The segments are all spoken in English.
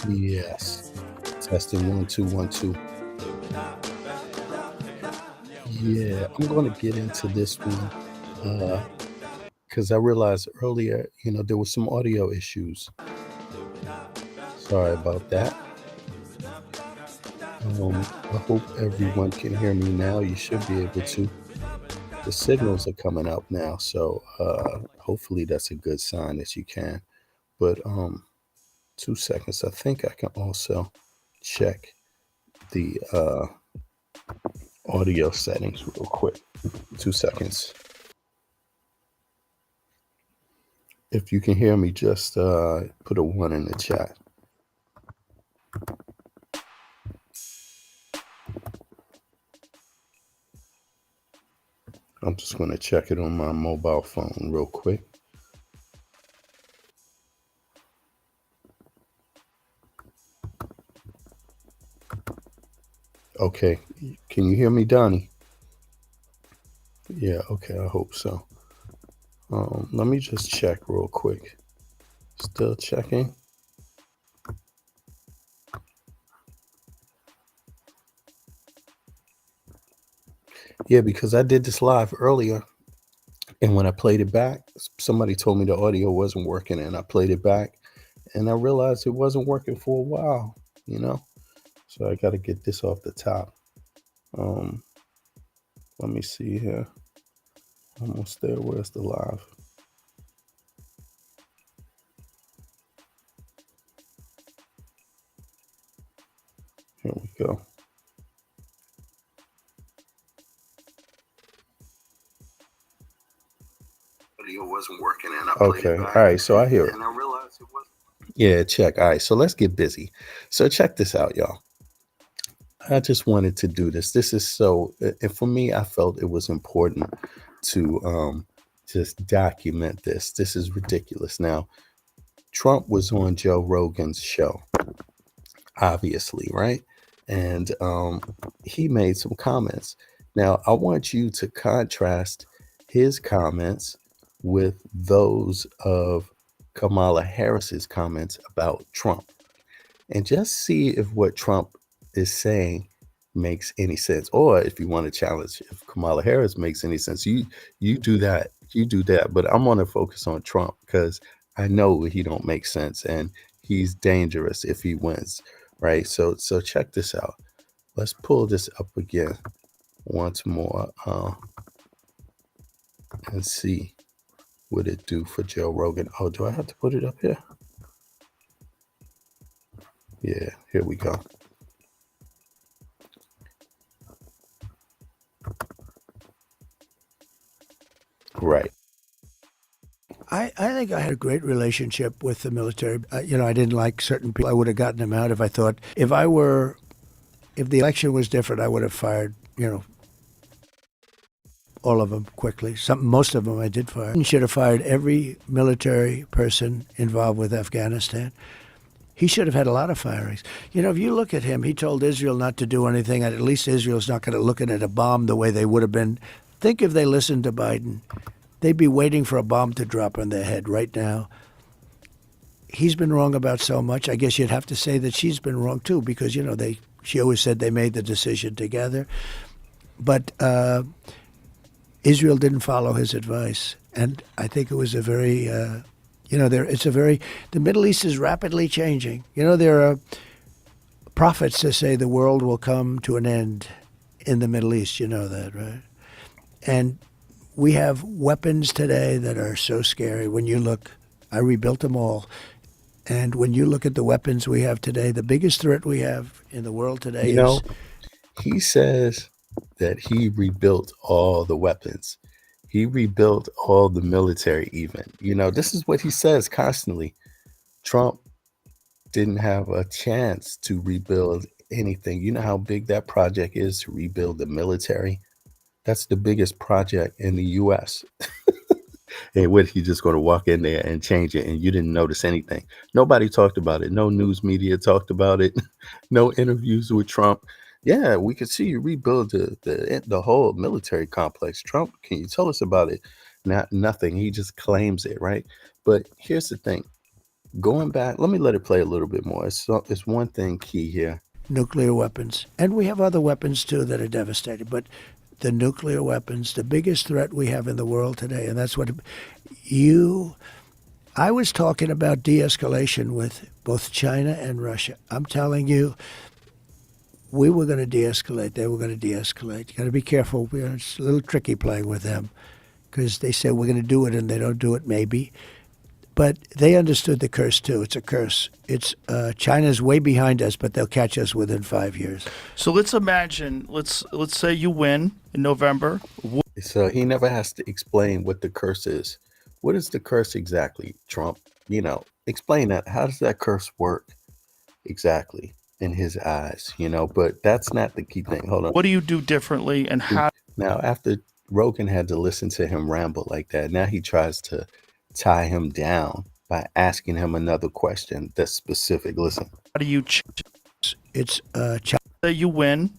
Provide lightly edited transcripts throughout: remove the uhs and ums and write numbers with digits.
Yes. Testing 1 2 1 2. Yeah, I'm going to get into this one because I realized earlier, there was some audio issues. Sorry about that. I hope everyone can hear me now. You should be able to. The signals are coming up now, so hopefully that's a good sign that you can. But 2 seconds. I think I can also check the audio settings real quick. 2 seconds. If you can hear me, just put a 1 in the chat. I'm just going to check it on my mobile phone real quick. Okay. Can you hear me, Donnie? Yeah, okay, I hope so. Let me just check real quick. Still checking. Yeah, because I did this live earlier, and when I played it back, somebody told me the audio wasn't working, and I played it back, and I realized it wasn't working for a while, you know? So I got to get this off the top. Um, Let me see here. Almost there. Where's the live? Here we go. Audio wasn't working, and I played it back. All right, so I hear it. And I realized it wasn't. Yeah, check. All right, so let's get busy. So check this out, y'all. I just wanted to do this. This is so, and for me, I felt it was important to just document this. This is ridiculous. Now, Trump was on Joe Rogan's show, obviously, right? And he made some comments. Now, I want you to contrast his comments with those of Kamala Harris's comments about Trump, and just see if what Trump is saying makes any sense, or if you want to challenge if Kamala Harris makes any sense. You do that. You do that. But I'm going to focus on Trump because I know he don't make sense, and he's dangerous if he wins, right? So check this out. Let's pull this up again once more and see what it do for Joe Rogan. Oh, do I have to put it up here? Yeah, here we go. Right. I think I had a great relationship with the military. I didn't like certain people. I would have gotten them out if I thought if the election was different, I would have fired, all of them quickly. Most of them I did fire. He should have fired every military person involved with Afghanistan. He should have had a lot of firings. If you look at him, he told Israel not to do anything, and at least Israel's not going to look at a bomb the way they would have been. Think if they listened to Biden. They'd be waiting for a bomb to drop on their head right now. He's been wrong about so much. I guess you'd have to say that she's been wrong too, because she always said they made the decision together. But Israel didn't follow his advice, and I think it was a very, the Middle East is rapidly changing. There are prophets that say the world will come to an end in the Middle East. You know that, right? And we have weapons today that are so scary. When you look, I rebuilt them all. And when you look at the weapons we have today, the biggest threat we have in the world today is. He says that he rebuilt all the weapons. He rebuilt all the military, even. This is what he says constantly. Trump didn't have a chance to rebuild anything. You know how big that project is to rebuild the military? That's the biggest project in the U.S. And what, he just going to walk in there and change it, and you didn't notice anything? Nobody talked about it. No news media talked about it. No interviews with Trump. Yeah, we could see you rebuild the whole military complex. Trump, can you tell us about it? Nothing. He just claims it, right? But here's the thing. Going back, let me let it play a little bit more. It's one thing key here. Nuclear weapons. And we have other weapons too that are devastating. But the nuclear weapons, the biggest threat we have in the world today, and that's what I was talking about de-escalation with both China and Russia. I'm telling you, we were going to de-escalate. They were going to de-escalate. You got to be careful. It's a little tricky playing with them because they say we're going to do it and they don't do it maybe. But they understood the curse too. It's a curse. It's China's way behind us, but they'll catch us within 5 years. So let's imagine. Let's say you win in November. So he never has to explain what the curse is. What is the curse exactly, Trump? Explain that. How does that curse work exactly in his eyes? But that's not the key thing. Hold on. What do you do differently, and how? Now, after Rogan had to listen to him ramble like that, now he tries to tie him down by asking him another question that's specific. Listen. How do you? It's China. Say you win.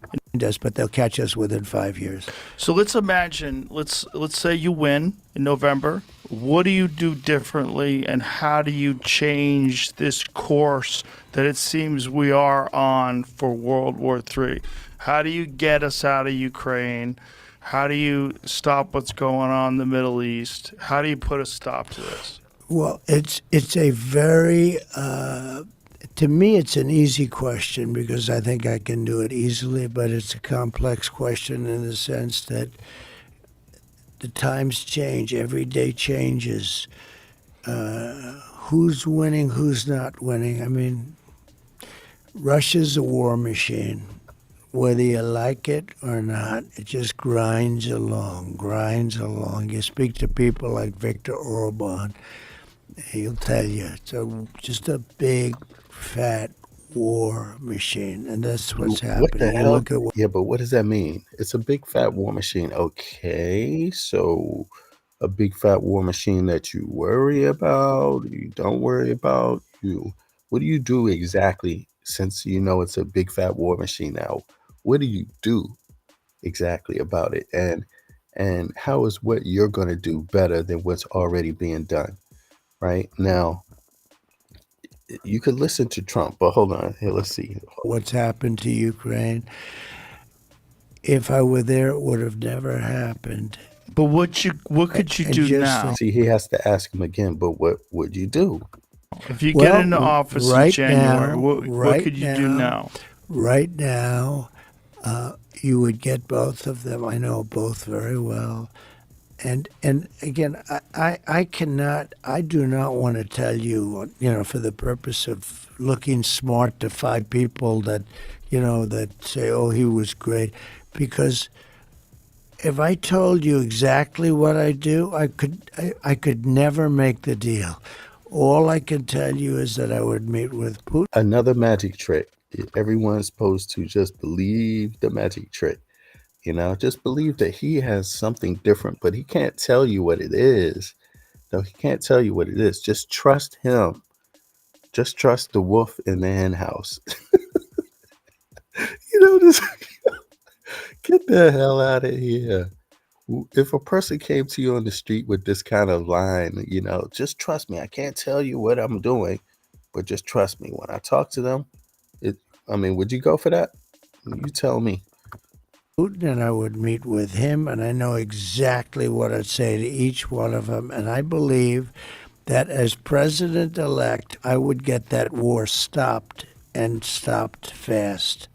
Us, but they'll catch us within 5 years. So let's imagine. Let's say you win in November. What do you do differently, and how do you change this course that it seems we are on for World War III? How do you get us out of Ukraine? How do you stop what's going on in the Middle East? How do you put a stop to this? Well, it's a very to me, it's an easy question because I think I can do it easily, but it's a complex question in the sense that the times change. Every day changes. Who's winning, who's not winning? I mean, Russia's a war machine. Whether you like it or not, it just grinds along. You speak to people like Viktor Orban, he'll tell you it's just a big, fat war machine, and that's what's happening. What the hell? Yeah, but what does that mean? It's a big fat war machine. Okay, so a big fat war machine that you worry about, you don't worry about. What do you do exactly? Since it's a big fat war machine now, what do you do exactly about it? And how is what you're going to do better than what's already being done? Right now, you could listen to Trump, but hold on. Here, let's see. What's happened to Ukraine? If I were there, it would have never happened. But what could you do now? See, he has to ask him again, but what would you do? If you get into office in January, what could you do now? Right now, you would get both of them. I know both very well. And again, I do not want to tell you, for the purpose of looking smart to 5 people that say, oh, he was great. Because if I told you exactly what I do, I could never make the deal. All I can tell you is that I would meet with Putin. Another magic trick. Everyone's supposed to just believe the magic trick. Just believe that he has something different, but he can't tell you what it is. No, he can't tell you what it is. Just trust him. Just trust the wolf in the hen house. Just get the hell out of here. If a person came to you on the street with this kind of line, just trust me. I can't tell you what I'm doing, but just trust me. When I talk to them, would you go for that? You tell me. Putin, and I would meet with him, and I know exactly what I'd say to each one of them. And I believe that as president-elect, I would get that war stopped, and stopped fast.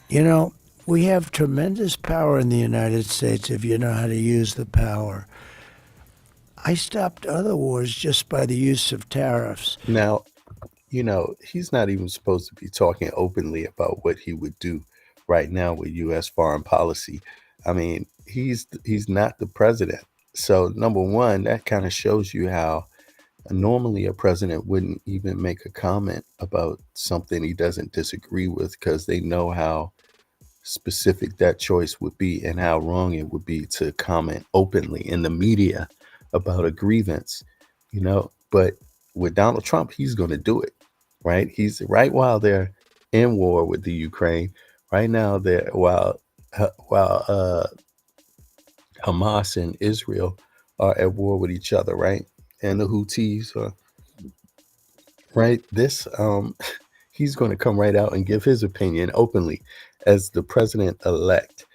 We have tremendous power in the United States if you know how to use the power. I stopped other wars just by the use of tariffs. Now, he's not even supposed to be talking openly about what he would do right now with U.S. foreign policy. I mean, he's not the president. So number one, that kind of shows you how normally a president wouldn't even make a comment about something he doesn't disagree with, because they know how specific that choice would be and how wrong it would be to comment openly in the media about a grievance, But with Donald Trump, he's going to do it, right? He's right while they're in war with the Ukraine. Right now, while Hamas and Israel are at war with each other, right? And the Houthis right? This he's going to come right out and give his opinion openly as the president elect.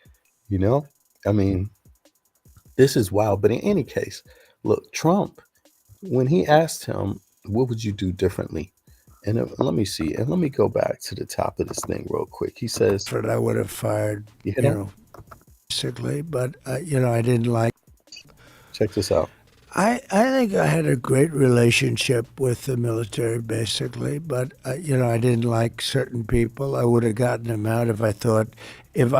You know, I mean, this is wild. But in any case, look, Trump, when he asked him, what would you do differently? And let me see. And let me go back to the top of this thing real quick. He says, that I would have fired, you hear that? Basically, but, I didn't like. Check this out. I think I had a great relationship with the military, basically, but, I didn't like certain people. I would have gotten them out if I thought, if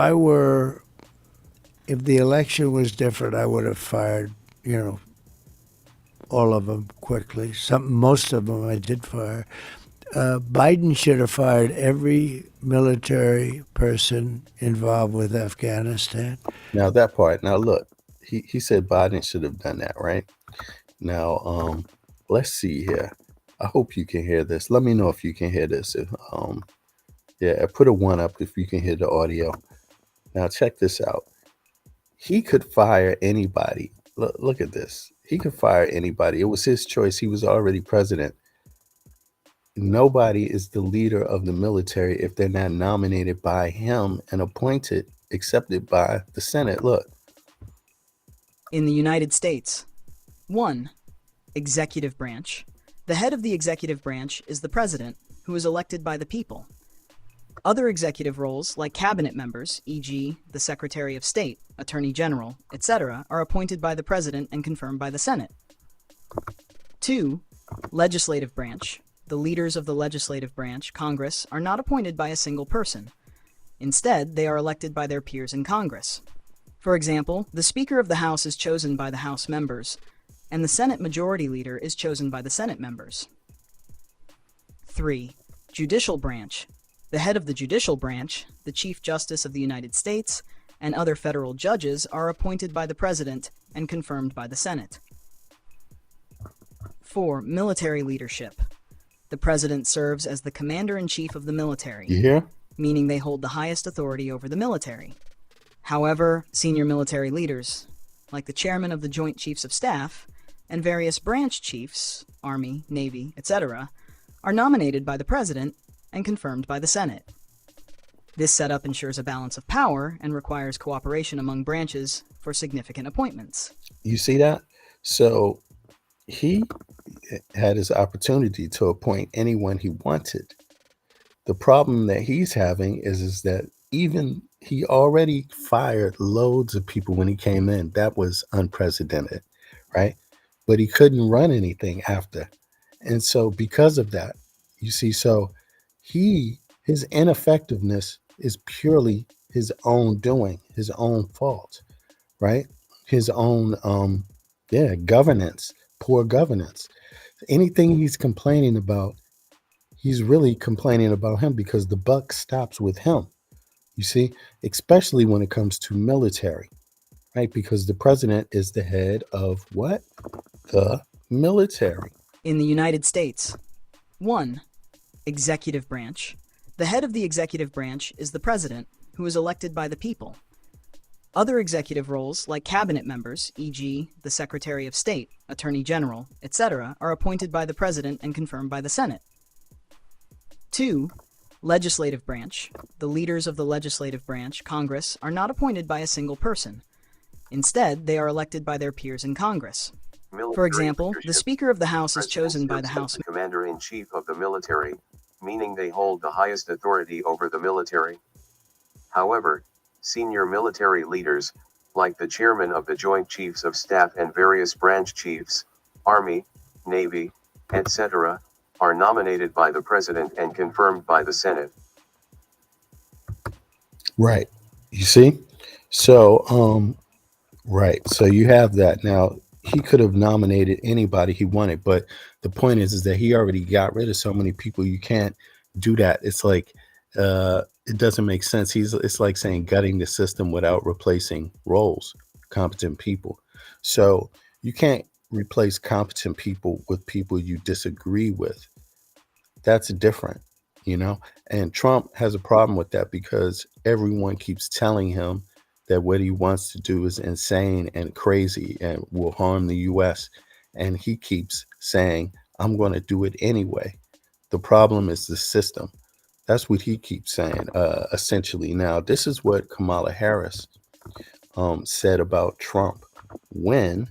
the election was different, I would have fired, all of them quickly. Most of them I did fire. Biden should have fired every military person involved with Afghanistan. Now that part. Now look, he said Biden should have done that, right? Now, let's see here. I hope you can hear this. Let me know if you can hear this. Yeah, put a 1 up if you can hear the audio. Now check this out. He could fire anybody. Look at this. He could fire anybody. It was his choice. He was already president. Nobody is the leader of the military if they're not nominated by him and appointed, accepted by the Senate. Look. In the United States, 1. Executive branch. The head of the executive branch is the president, who is elected by the people. Other executive roles, like cabinet members, e.g., the Secretary of State, Attorney General, etc., are appointed by the president and confirmed by the Senate. 2. Legislative branch. The leaders of the legislative branch, Congress, are not appointed by a single person. Instead, they are elected by their peers in Congress. For example, the Speaker of the House is chosen by the House members, and the Senate Majority Leader is chosen by the Senate members. 3. Judicial branch. The head of the judicial branch, the Chief Justice of the United States, and other federal judges are appointed by the President and confirmed by the Senate. 4. Military leadership. The President serves as the Commander-in-Chief of the military, You hear? meaning they hold the highest authority over the military. However, senior military leaders, like the Chairman of the Joint Chiefs of Staff, and various branch chiefs, Army, Navy, etc., are nominated by the President and confirmed by the Senate. This setup ensures a balance of power and requires cooperation among branches for significant appointments. You see that? So he had his opportunity to appoint anyone he wanted. The problem that he's having is that even he already fired loads of people when he came in. That was unprecedented, right? But he couldn't run anything after. And so because of that, you see, so his ineffectiveness is purely his own doing, his own fault, right? His own, governance, poor governance. Anything he's complaining about, he's really complaining about him because the buck stops with him. You see, especially when it comes to military, right? Because the president is the head of what? The military. In the United States, 1. Executive branch. The head of the executive branch is the President, who is elected by the people. Other executive roles, like cabinet members, e.g., the Secretary of State, Attorney General, etc., are appointed by the President and confirmed by the Senate. 2. Legislative branch. The leaders of the legislative branch, Congress, are not appointed by a single person. Instead, they are elected by their peers in Congress. For example, the Speaker of the House is chosen by the House. Commander-in-Chief of the military, meaning they hold the highest authority over the military. However, senior military leaders, like the Chairman of the Joint Chiefs of Staff and various branch chiefs, Army, Navy, etc., are nominated by the President and confirmed by the Senate. Right. You see? So, right. So you have that. Now, he could have nominated anybody he wanted, but the point is that he already got rid of so many people. You can't do that. It's like, it doesn't make sense. It's like saying gutting the system without replacing roles, competent people. So you can't replace competent people with people you disagree with. That's different, and Trump has a problem with that because everyone keeps telling him that what he wants to do is insane and crazy and will harm the U.S. And he keeps saying, I'm going to do it anyway. The problem is the system. That's what he keeps saying, essentially. Now, this is what Kamala Harris said about Trump when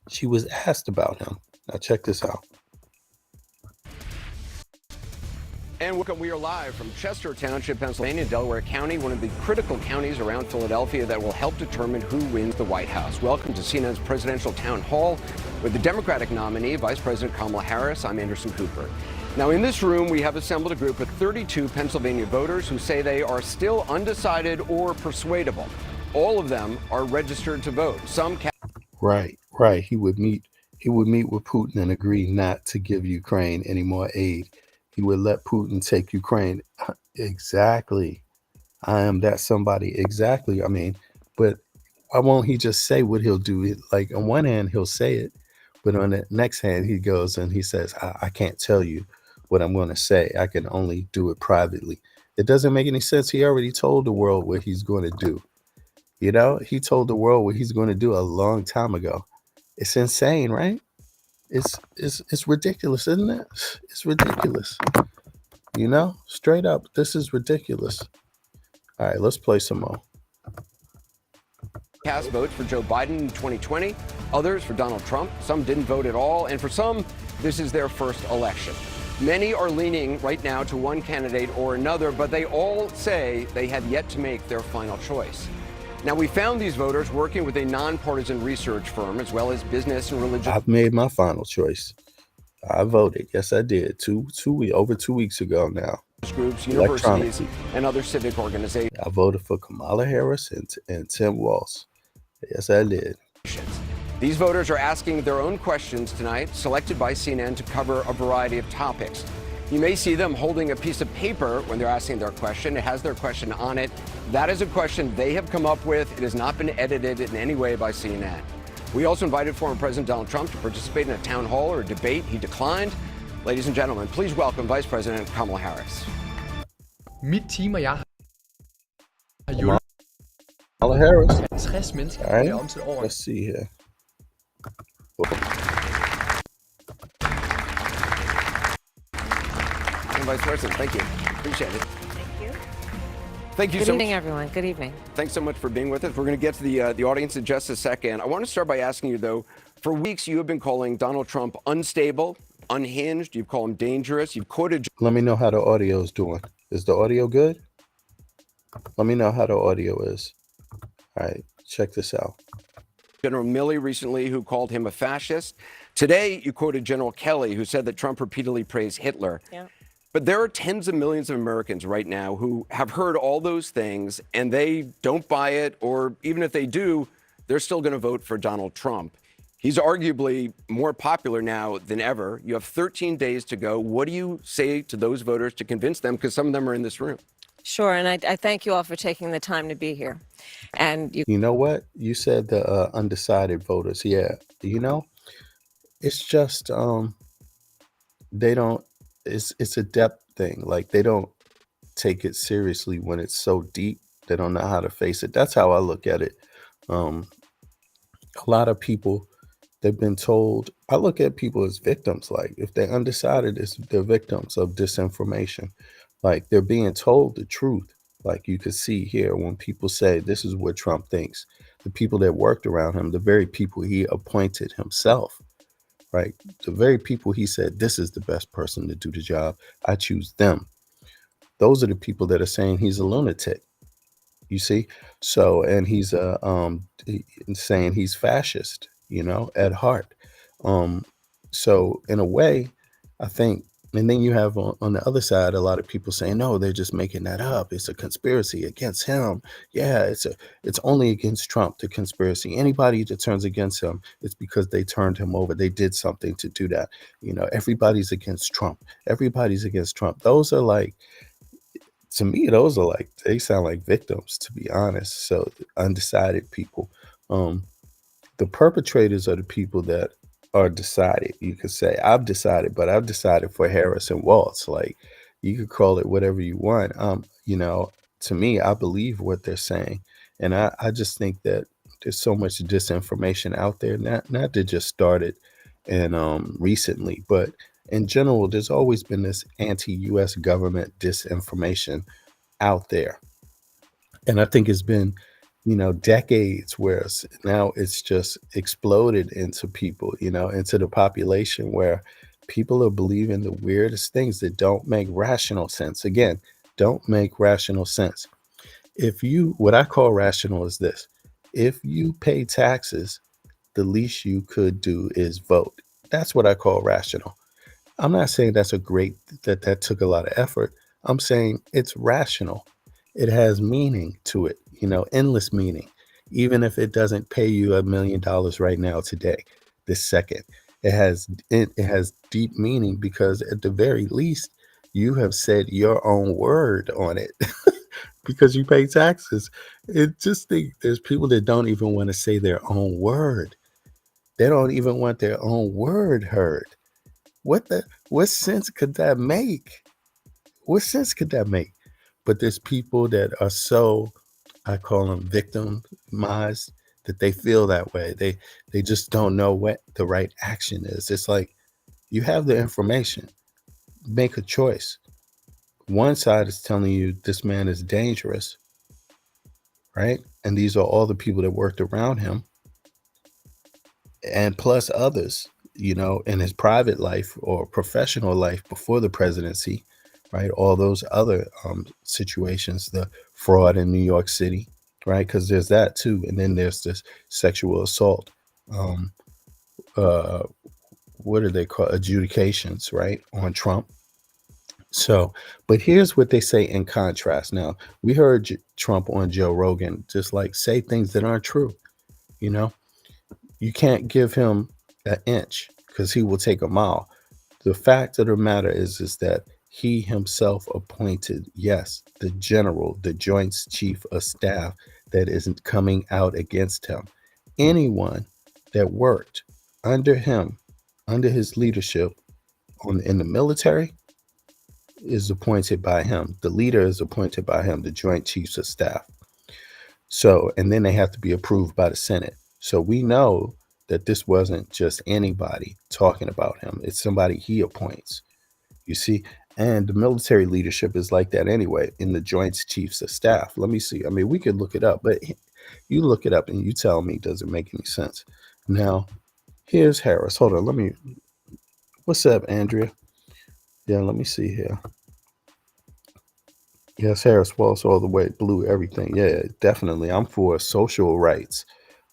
she was asked about him. Now, check this out. And welcome, we are live from Chester Township, Pennsylvania, Delaware County, one of the critical counties around Philadelphia that will help determine who wins the White House. Welcome to CNN's presidential town hall with the Democratic nominee, Vice President Kamala Harris. I'm Anderson Cooper. Now, in this room, we have assembled a group of 32 Pennsylvania voters who say they are still undecided or persuadable. All of them are registered to vote. Right. He would meet with Putin and agree not to give Ukraine any more aid. He would let Putin take Ukraine. Exactly. I am that somebody. Exactly. I mean, but why won't he just say what he'll do? Like, on one hand, he'll say it, but on the next hand, he goes and he says, I can't tell you what I'm going to say. I can only do it privately. It doesn't make any sense. He already told the world what he's going to do. You know, he told the world what he's going to do a long time ago. It's insane, right? It's ridiculous, isn't it? It's ridiculous. You know, straight up, this is ridiculous. All right, let's play some more. Cast votes for Joe Biden in 2020, others for Donald Trump. Some didn't vote at all, and for some, this is their first election. Many are leaning right now to one candidate or another, but they all say they have yet to make their final choice. Now, we found these voters working with a nonpartisan research firm, as well as business and religious. I've made my final choice. I voted. Yes, I did. Over 2 weeks ago now. Groups, universities, and other civic organizations. I voted for Kamala Harris and Tim Walz. Yes, I did. These voters are asking their own questions tonight, selected by CNN to cover a variety of topics. You may see them holding a piece of paper when they're asking their question. It has their question on it. That is a question they have come up with. It has not been edited in any way by CNN. We also invited former President Donald Trump to participate in a town hall or a debate. He declined. Ladies and gentlemen, please welcome Vice President Kamala Harris. Mit team og jeg har hjulpet Kamala Harris. 60 mennesker All right. omsat over. Let's see here. Vice President, thank you. Appreciate it. Thank you. Thank you Good so evening, much. everyone. Good evening. Thanks so much for being with us. We're going to get to the audience in just a second. I want to start by asking you, though, for weeks you have been calling Donald Trump unstable, unhinged. You've called him dangerous. You've quoted. Let me know how the audio is doing. Is the audio good? Let me know how the audio is. All right, check this out. General Milley recently, who called him a fascist. Today, you quoted General Kelly, who said that Trump repeatedly praised Hitler. Yeah. But there are tens of millions of Americans right now who have heard all those things and they don't buy it, or even if they do, they're still going to vote for Donald Trump. He's arguably more popular now than ever. You have 13 days to go. What do you say to those voters to convince them? Because some of them are in this room. Sure, and I thank you all for taking the time to be here. And You know what? You said the undecided voters. Yeah. You know, it's just they don't. It's a depth thing. Like, they don't take it seriously when it's so deep. They don't know how to face it. That's how I look at it. A lot of people, they've been told. I look at people as victims. Like, if they're undecided, they're victims of disinformation. Like, they're being told the truth. Like, you could see here when people say this is what Trump thinks. The people that worked around him, the very people he appointed himself, right? The very people he said, this is the best person to do the job. I choose them. Those are the people that are saying he's a lunatic. You see? So, and he's saying he's fascist, you know, at heart. So in a way, I think, and then you have on the other side, a lot of people saying, no, they're just making that up. It's a conspiracy against him. Yeah, it's only against Trump, the conspiracy. Anybody that turns against him, it's because they turned him over. They did something to do that. You know, everybody's against Trump. Everybody's against Trump. Those are like, to me, those are like, they sound like victims, to be honest. So undecided people. The perpetrators are the people that are decided. You could say, I've decided, but I've decided for Harris and Walz. Like, you could call it whatever you want. You know, to me, I believe what they're saying. And I just think that there's so much disinformation out there, not to just started and recently, but in general, there's always been this anti-US government disinformation out there. And I think it's been, decades where now it's just exploded into people, into the population where people are believing the weirdest things that don't make rational sense. Again, don't make rational sense. What I call rational is this: if you pay taxes, the least you could do is vote. That's what I call rational. I'm not saying that took a lot of effort. I'm saying it's rational. It has meaning to it, endless meaning. Even if it doesn't pay you $1 million right now, today, this second, it has deep meaning, because at the very least, you have said your own word on it because you pay taxes. There's people that don't even want to say their own word. They don't even want their own word heard. What sense could that make? What sense could that make? But there's people that are so, I call them victimized, that they feel that way. They just don't know what the right action is. It's like, you have the information, make a choice. One side is telling you this man is dangerous, right? And these are all the people that worked around him, and plus others, in his private life or professional life before the presidency, right? All those other situations, the fraud in New York City, right? Because there's that too. And then there's this sexual assault. Um, uh, what are they called? Adjudications, right? On Trump. So, but here's what they say in contrast. Now, we heard Trump on Joe Rogan just like say things that aren't true, you know? You can't give him an inch because he will take a mile. The fact of the matter is that he himself appointed, yes, the general, the Joint Chief of Staff that isn't coming out against him. Anyone that worked under him, under his leadership in the military, is appointed by him. The leader is appointed by him, the Joint Chiefs of Staff. So, and then they have to be approved by the Senate. So we know that this wasn't just anybody talking about him. It's somebody he appoints, you see? And the military leadership is like that anyway, in the Joint Chiefs of Staff. Let me see. I mean, we could look it up, but you look it up and you tell me, does it make any sense? Now, here's Harris. Hold on. What's up, Andrea? Yeah, let me see here. Yes, Harris Walsh all the way, blue, everything. Yeah, definitely. I'm for social rights.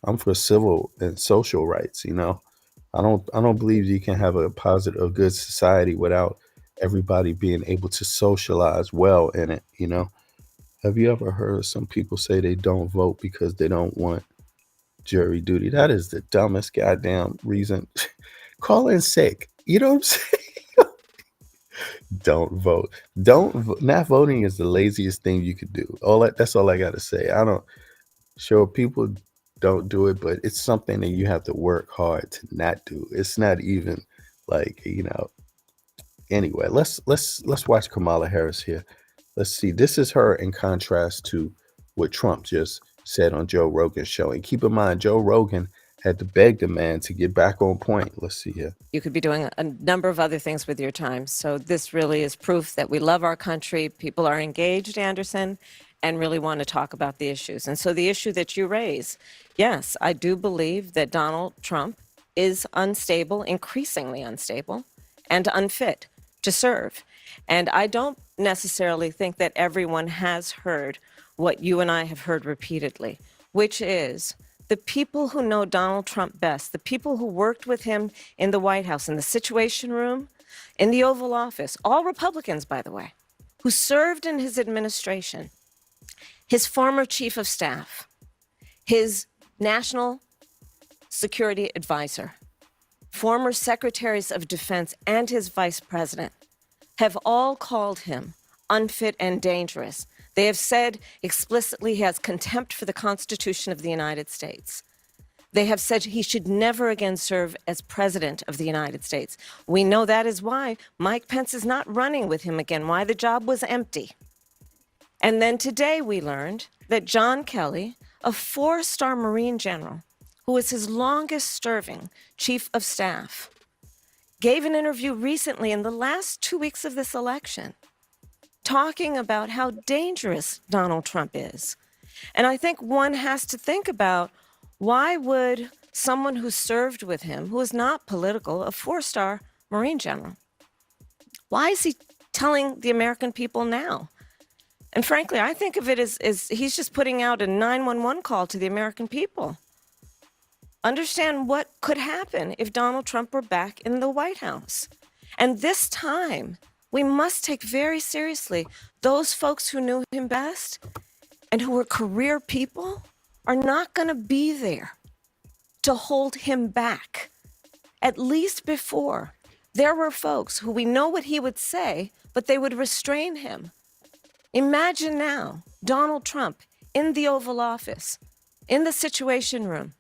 I'm for civil and social rights, I don't believe you can have a positive, a good society without everybody being able to socialize well in it, Have you ever heard some people say they don't vote because they don't want jury duty? That is the dumbest goddamn reason. Call in sick. You know what I'm saying? Don't vote. Not voting is the laziest thing you could do. That's all I got to say. Sure, people don't do it, but it's something that you have to work hard to not do. It's not even like, anyway, let's watch Kamala Harris here. Let's see. This is her in contrast to what Trump just said on Joe Rogan's show. And keep in mind, Joe Rogan had to beg the man to get back on point. Let's see here. You could be doing a number of other things with your time. So this really is proof that we love our country. People are engaged, Anderson, and really want to talk about the issues. And so the issue that you raise, yes, I do believe that Donald Trump is unstable, increasingly unstable, and unfit to serve. And I don't necessarily think that everyone has heard what you and I have heard repeatedly, which is the people who know Donald Trump best, the people who worked with him in the White House, in the Situation Room, in the Oval Office, all Republicans, by the way, who served in his administration, his former chief of staff, his national security advisor, former secretaries of defense, and his vice president have all called him unfit and dangerous. They have said explicitly he has contempt for the Constitution of the United States. They have said he should never again serve as president of the United States. We know that is why Mike Pence is not running with him again, why the job was empty. And then today we learned that John Kelly, a 4-star Marine general, who was his longest serving chief of staff, gave an interview recently in the last 2 weeks of this election talking about how dangerous Donald Trump is. And I think one has to think about, why would someone who served with him, who is not political, a 4-star Marine general, why is he telling the American people now? And frankly, I think of it as he's just putting out a 911 call to the American people. Understand what could happen if Donald Trump were back in the White House. And this time, we must take very seriously those folks who knew him best and who were career people are not going to be there to hold him back. At least before, there were folks who we know what he would say, but they would restrain him. Imagine now Donald Trump in the Oval Office, in the Situation Room.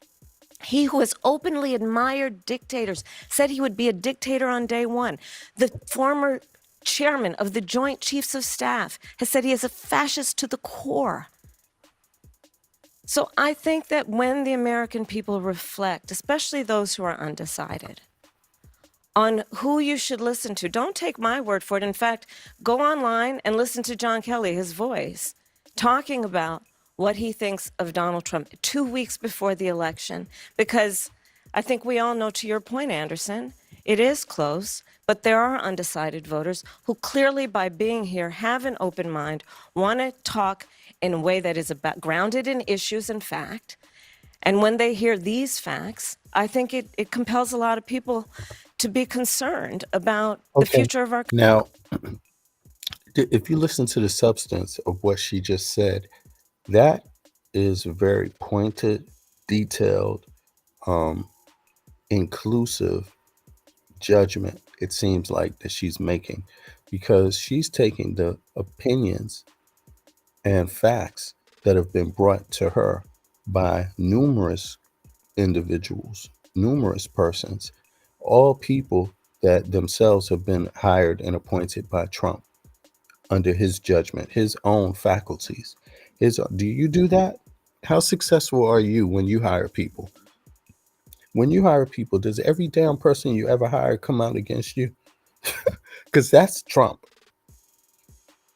He who has openly admired dictators, said he would be a dictator on day one. The former chairman of the Joint Chiefs of Staff has said he is a fascist to the core. So I think that when the American people reflect, especially those who are undecided, on who you should listen to, don't take my word for it. In fact, go online and listen to John Kelly, his voice, talking about what he thinks of Donald Trump 2 weeks before the election, because I think we all know, to your point, Anderson, it is close, but there are undecided voters who clearly, by being here, have an open mind, want to talk in a way that is grounded in issues and fact. And when they hear these facts, I think it compels a lot of people to be concerned about the future of our country. Now, if you listen to the substance of what she just said, that is a very pointed, detailed, inclusive judgment, it seems like, that she's making, because she's taking the opinions and facts that have been brought to her by numerous individuals, numerous persons, all people that themselves have been hired and appointed by Trump under his judgment, his own faculties. Do you do that? How successful are you when you hire people? When you hire people, does every damn person you ever hired come out against you? Because that's Trump.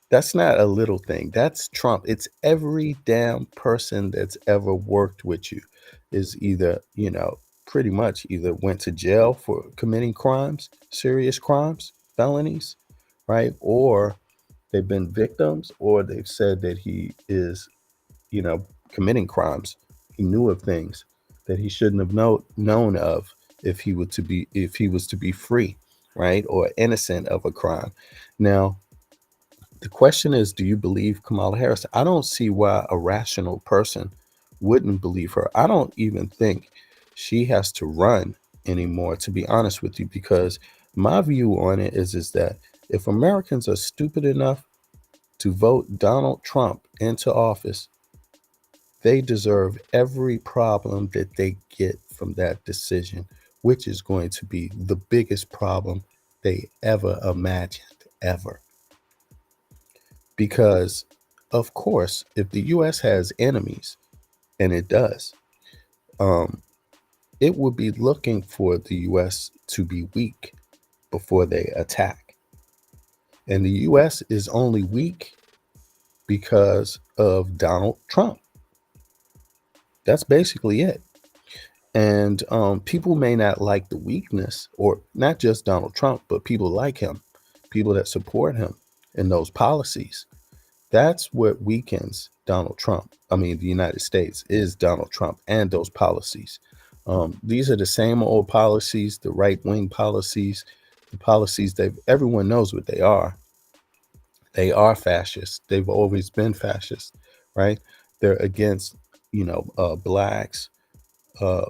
That's not a little thing. That's Trump. It's every damn person that's ever worked with you is either, pretty much either went to jail for committing crimes, serious crimes, felonies, right? Or they've been victims, or they've said that he is, committing crimes. He knew of things that he shouldn't have known of if he was to be free, right? Or innocent of a crime. Now, the question is, do you believe Kamala Harris? I don't see why a rational person wouldn't believe her. I don't even think she has to run anymore, to be honest with you, because my view on it is that if Americans are stupid enough to vote Donald Trump into office, they deserve every problem that they get from that decision, which is going to be the biggest problem they ever imagined, ever. Because, of course, if the U.S. has enemies, and it does, it would be looking for the U.S. to be weak before they attack. And the U.S. is only weak because of Donald Trump. That's basically it. And people may not like the weakness, or not just Donald Trump, but people like him, people that support him in those policies. That's what weakens Donald Trump. I mean, the United States is Donald Trump and those policies. These are the same old policies, the right-wing policies, the policies that everyone knows what they are. They are fascist. They've always been fascist, right? They're against, blacks,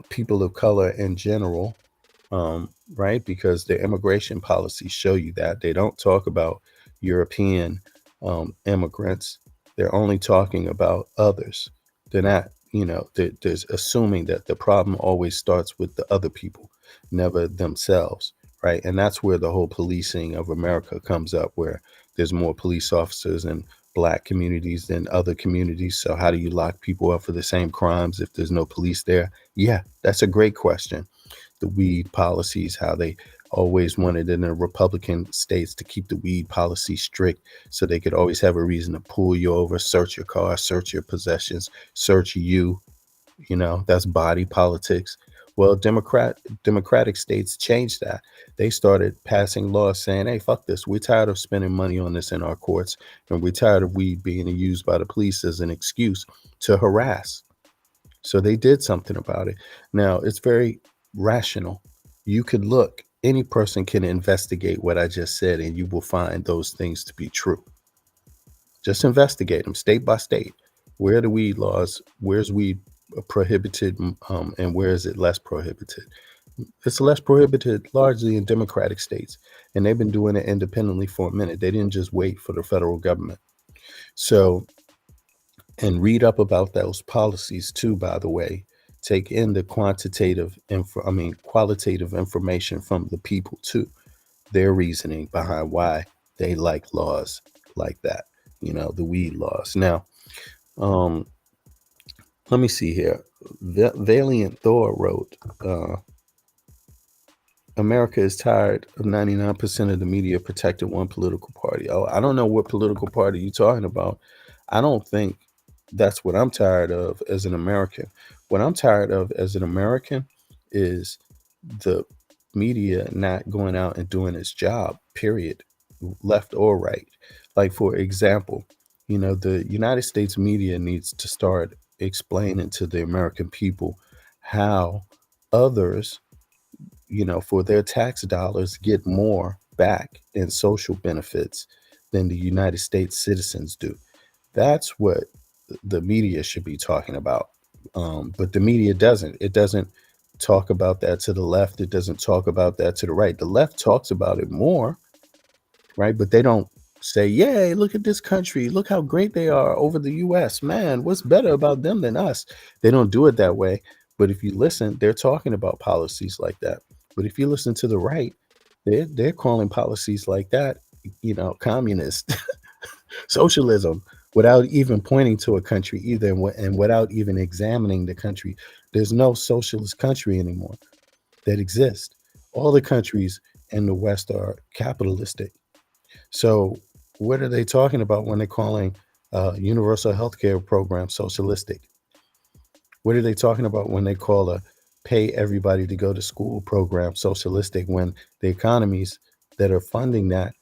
people of color in general, right? Because their immigration policies show you that. They don't talk about European immigrants. They're only talking about others. They're not, they're assuming that the problem always starts with the other people, never themselves, right? And that's where the whole policing of America comes up, where there's more police officers in black communities than other communities. So how do you lock people up for the same crimes if there's no police there? Yeah, that's a great question. The weed policies, how they always wanted in the Republican states to keep the weed policy strict so they could always have a reason to pull you over, search your car, search your possessions, search you. That's body politics. Well, democratic states changed that. They started passing laws saying, hey, fuck this. We're tired of spending money on this in our courts, and we're tired of weed being used by the police as an excuse to harass. So they did something about it. Now, it's very rational. You could look, any person can investigate what I just said, and you will find those things to be true. Just investigate them state by state. Where are the weed laws? Where's weed prohibited, and where is it less prohibited? It's less prohibited largely in democratic states, and they've been doing it independently for a minute. They didn't just wait for the federal government. So, and read up about those policies too, by the way. Take in the qualitative information from the people too, their reasoning behind why they like laws like that, the weed laws. Now, let me see here. Valiant Thor wrote, America is tired of 99% of the media protecting one political party. Oh, I don't know what political party you're talking about. I don't think that's what I'm tired of as an American. What I'm tired of as an American is the media not going out and doing its job, period, left or right. Like, for example, the United States media needs to start explaining to the American people how others, for their tax dollars, get more back in social benefits than the United States citizens do. That's what the media should be talking about. But the media doesn't. It doesn't talk about that to the left. It doesn't talk about that to the right. The left talks about it more, right? But they don't say, yay, look at this country. Look how great they are over the US. Man, what's better about them than us? They don't do it that way. But if you listen, they're talking about policies like that. But if you listen to the right, they're calling policies like that, communist, socialism, without even pointing to a country either, and without even examining the country. There's no socialist country anymore that exists. All the countries in the West are capitalistic. So what are they talking about when they're calling universal health care program socialistic? What are they talking about when they call a pay everybody to go to school program socialistic, when the economies that are funding that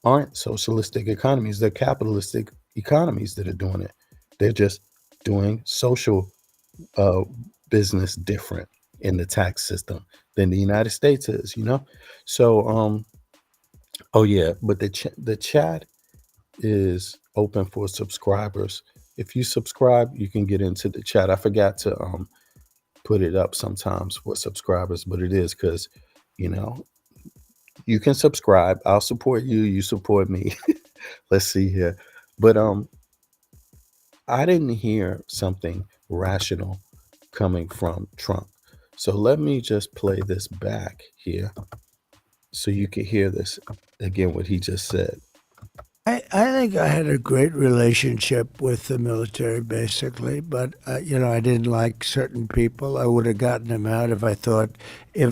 aren't socialistic economies? They're capitalistic economies that are doing it. They're just doing social business different in the tax system than the United States is, So, oh yeah, but the chat is open for subscribers. If you subscribe, you can get into the chat. I forgot to put it up sometimes for subscribers, but it is because, you can subscribe. I'll support you. You support me. Let's see here. But I didn't hear something rational coming from Trump. So let me just play this back here so you can hear this again, what he just said. I think I had a great relationship with the military, basically, but, I didn't like certain people. I would have gotten them out if I thought, if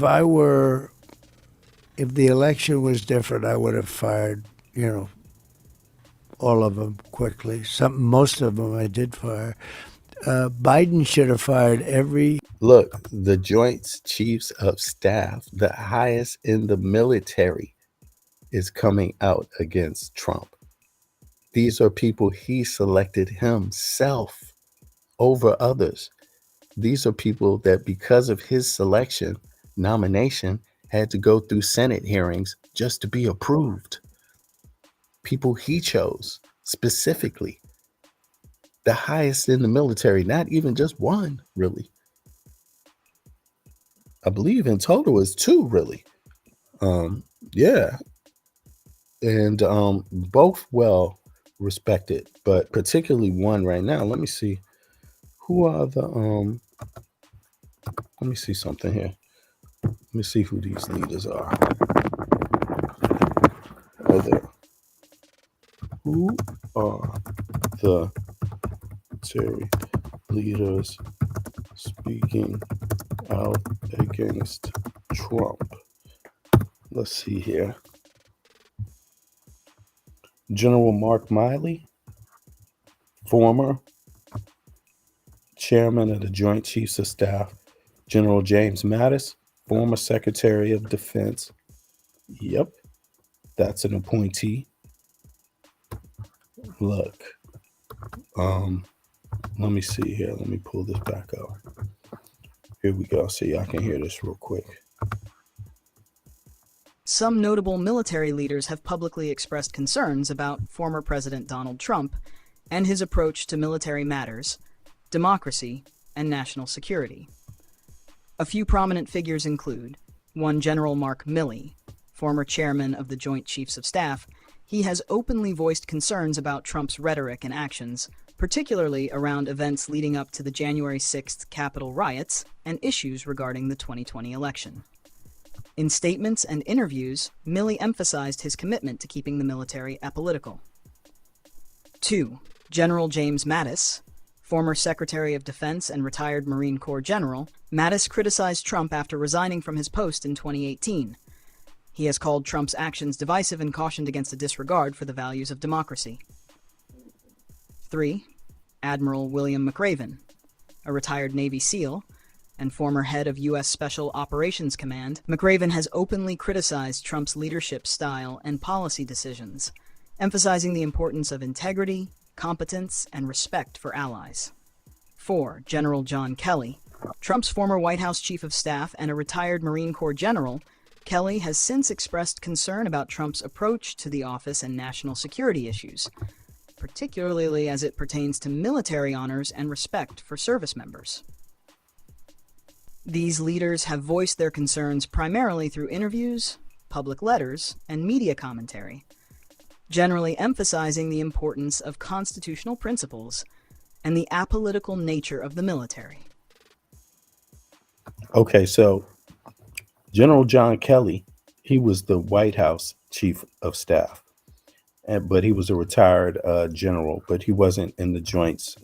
the election was different, I would have fired, all of them quickly. Most of them I did fire. Biden should have fired every... Look, the Joint Chiefs of Staff, the highest in the military, is coming out against Trump. These are people he selected himself over others. These are people that, because of his nomination, had to go through Senate hearings just to be approved. People he chose specifically. The highest in the military, not even just one, really. I believe in total is two, really. Yeah. And both well respected, but particularly one right now. Let me see. Who are the let me see something here. Let me see who these leaders are. Who are the military leaders speaking out against Trump? Let's see here. General Mark Miley, former chairman of the Joint Chiefs of Staff. General James Mattis, former Secretary of Defense. Yep, that's an appointee. Look, let me see here. Let me pull this back up. Here we go. So y'all can hear this real quick. Some notable military leaders have publicly expressed concerns about former President Donald Trump and his approach to military matters, democracy, and national security. A few prominent figures include one General Mark Milley, former chairman of the Joint Chiefs of Staff. He has openly voiced concerns about Trump's rhetoric and actions, particularly around events leading up to the January 6th Capitol riots and issues regarding the 2020 election. In statements and interviews, Milley emphasized his commitment to keeping the military apolitical. 2. General James Mattis, former Secretary of Defense and retired Marine Corps General. Mattis criticized Trump after resigning from his post in 2018. He has called Trump's actions divisive and cautioned against a disregard for the values of democracy. 3. Admiral William McRaven, a retired Navy SEAL and former head of U.S. Special Operations Command. McRaven has openly criticized Trump's leadership style and policy decisions, emphasizing the importance of integrity, competence, and respect for allies. 4. General John Kelly, Trump's former White House Chief of Staff and a retired Marine Corps General. Kelly has since expressed concern about Trump's approach to the office and national security issues, particularly as it pertains to military honors and respect for service members. These leaders have voiced their concerns primarily through interviews, public letters, and media commentary, generally emphasizing the importance of constitutional principles and the apolitical nature of the military. Okay, so General John Kelly, he was the White House Chief of Staff, but he was a retired general, but he wasn't in the Joint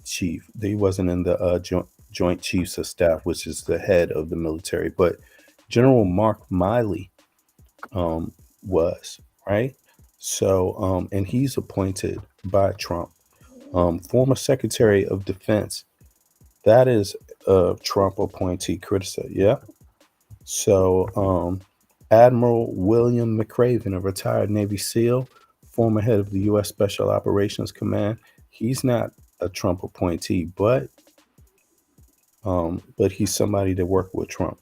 Chief. He wasn't in the Joint Chiefs of Staff, which is the head of the military. But General Mark Miley was, right? So, and he's appointed by Trump. Former Secretary of Defense, that is a Trump appointee criticized, yeah? So, Admiral William McRaven, a retired Navy SEAL, former head of the U.S. Special Operations Command, he's not a Trump appointee, but he's somebody that worked with Trump.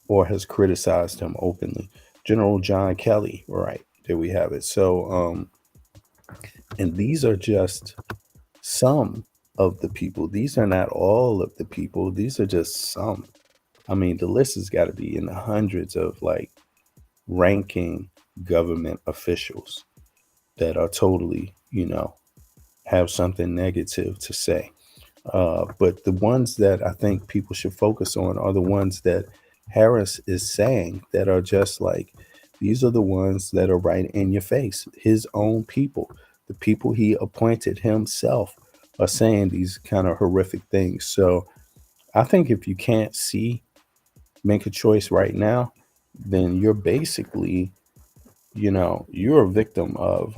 Or has criticized him openly. General John Kelly, right, there we have it. So, and these are just some of the people. These are not all of the people. These are just some. I mean, the list has got to be in the hundreds of like ranking government officials that are totally, have something negative to say. But the ones that I think people should focus on are the ones that Harris is saying that are just like, these are the ones that are right in your face. His own people, the people he appointed himself, are saying these kind of horrific things. So I think if you can't make a choice right now, then you're basically, you're a victim of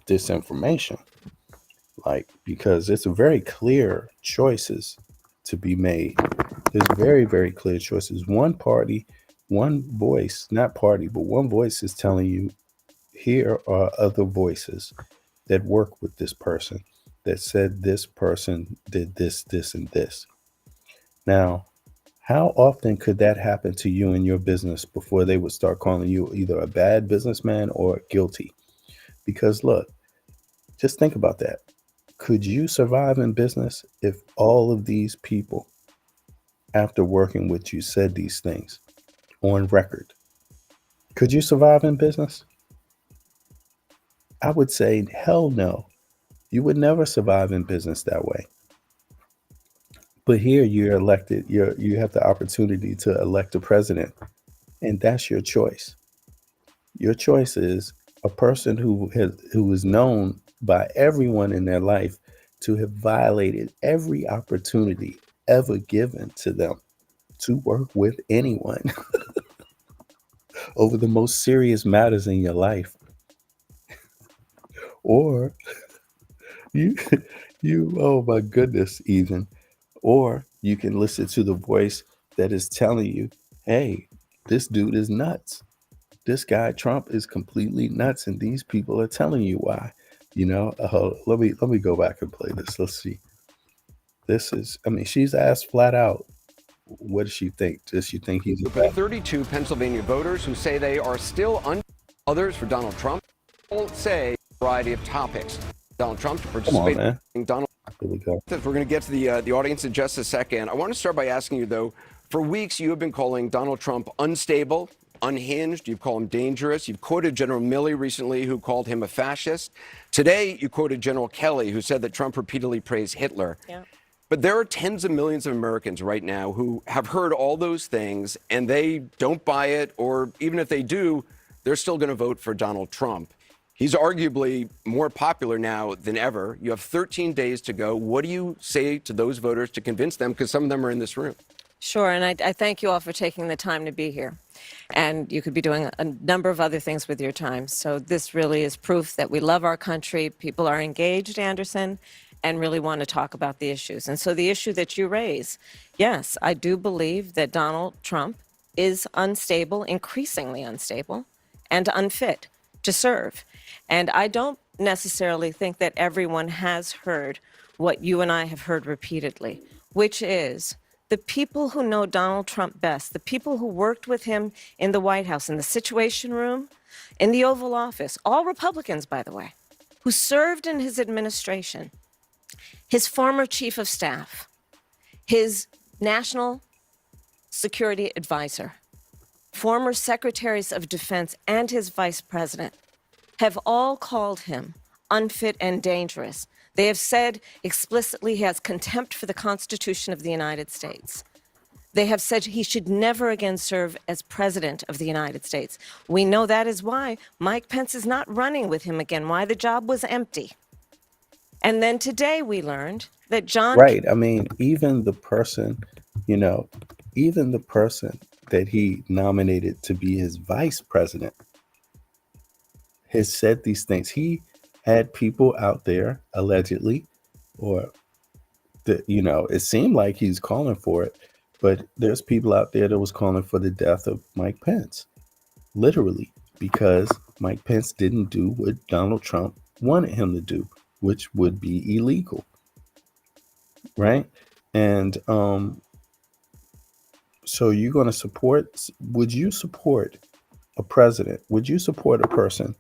disinformation. Like, because it's very clear choices to be made. There's very, very clear choices. One party, one voice, not party, but one voice is telling you, here are other voices that work with this person that said this person did this, this, and this. Now, how often could that happen to you in your business before they would start calling you either a bad businessman or guilty? Because look, just think about that. Could you survive in business if all of these people, after working with you, said these things on record? Could you survive in business? I would say, hell no. You would never survive in business that way. But here you're elected, you have the opportunity to elect a president, and that's your choice. Your choice is a person who is known by everyone in their life to have violated every opportunity ever given to them to work with anyone over the most serious matters in your life. Or you, oh my goodness, even. Or you can listen to the voice that is telling you, hey, this dude is nuts. This guy Trump is completely nuts, and these people are telling you why. Let me go back and play this. Let's see. She's asked flat out, what does she think? Does she think he's a But 32 Pennsylvania voters who say they are still others for Donald Trump all say a variety of topics. Donald Trump to participate. Come on, man. Donald. Here we go. We're going to get to the audience in just a second. I want to start by asking you, though, for weeks you have been calling Donald Trump unstable, unhinged. You've called him dangerous. You've quoted General Milley recently, who called him a fascist. Today, you quoted General Kelly, who said that Trump repeatedly praised Hitler. Yeah. But there are tens of millions of Americans right now who have heard all those things, and they don't buy it, or even if they do, they're still going to vote for Donald Trump. He's arguably more popular now than ever. You have 13 days to go. What do you say to those voters to convince them? Because some of them are in this room. Sure, and I thank you all for taking the time to be here. And you could be doing a number of other things with your time. So this really is proof that we love our country. People are engaged, Anderson, and really want to talk about the issues. And so the issue that you raise, yes, I do believe that Donald Trump is unstable, increasingly unstable, and unfit to serve. And I don't necessarily think that everyone has heard what you and I have heard repeatedly, which is the people who know Donald Trump best, the people who worked with him in the White House, in the Situation Room, in the Oval Office, all Republicans, by the way, who served in his administration, his former chief of staff, his national security advisor, former secretaries of defense, and his vice president have all called him unfit and dangerous. They have said explicitly he has contempt for the Constitution of the United States. They have said he should never again serve as president of the United States. We know that is why Mike Pence is not running with him again, why the job was empty. And then today we learned that John... Right. Even the person, even the person that he nominated to be his vice president has said these things. He had people out there allegedly, or it seemed like he's calling for it, but there's people out there that was calling for the death of Mike Pence, literally, because Mike Pence didn't do what Donald Trump wanted him to do, which would be illegal, right? And so you're going to support? Would you support a president? Would you support a person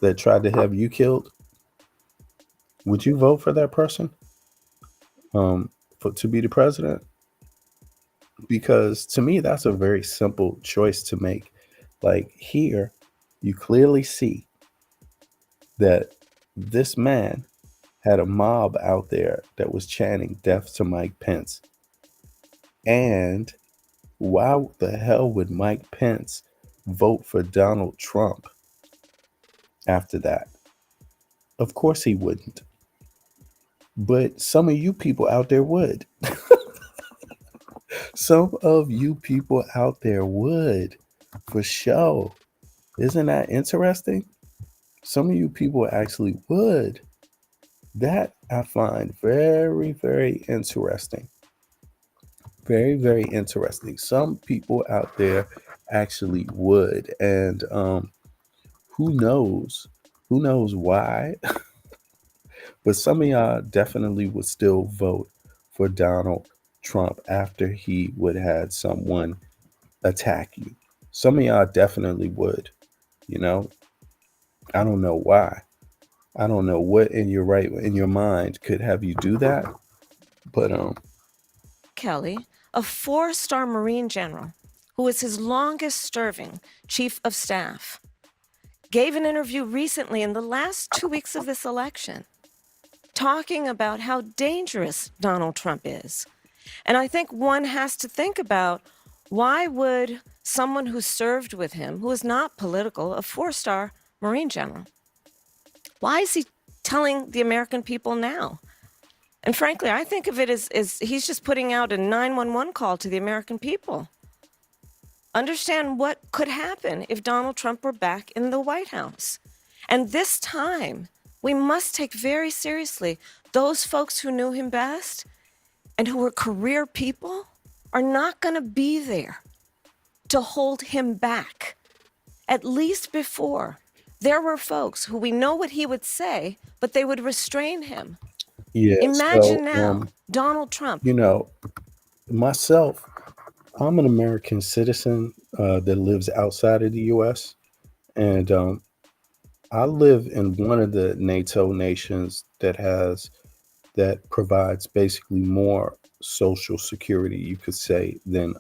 that tried to have you killed? Would you vote for that person to be the president? Because to me, that's a very simple choice to make. Like here, you clearly see that this man had a mob out there that was chanting death to Mike Pence. And why the hell would Mike Pence vote for Donald Trump after that? Of course he wouldn't. But some of you people out there would. Some of you people out there would, for sure. Isn't that interesting? Some of you people actually would. That I find very, very interesting. Very, very interesting. Some people out there actually would. And who knows? Who knows why? But some of y'all definitely would still vote for Donald Trump after he would have had someone attack you. Some of y'all definitely would. I don't know why. I don't know what in your mind could have you do that. But Kelly, a 4-star Marine general who was his longest serving chief of staff, gave an interview recently in the last 2 weeks of this election talking about how dangerous Donald Trump is. And I think one has to think about, why would someone who served with him, who is not political, a 4-star Marine general, why is he telling the American people now And frankly, I think of it as he's just putting out a 911 call to the American people. Understand what could happen if Donald Trump were back in the White House. And this time, we must take very seriously those folks who knew him best and who were career people are not going to be there to hold him back. At least before, there were folks who we know what he would say, but they would restrain him. Yeah. Imagine now, Donald Trump. You know, myself, I'm an American citizen that lives outside of the U.S. And I live in one of the NATO nations that provides basically more social security, you could say, than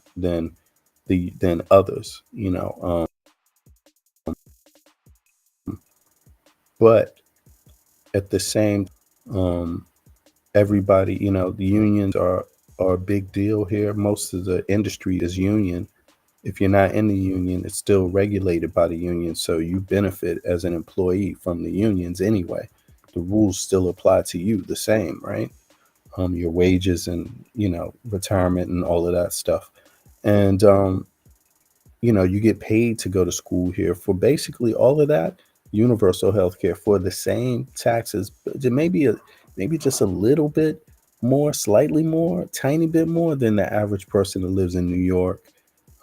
others. But at the same, um, everybody, the unions are a big deal here. Most of the industry is union. If you're not in the union, it's still regulated by the union, so you benefit as an employee from the unions anyway. The rules still apply to you the same, right? Your wages and retirement and all of that stuff. And you get paid to go to school here for basically all of that. Universal health care for the same taxes, but maybe just a little bit more, slightly more, tiny bit more than the average person that lives in New York,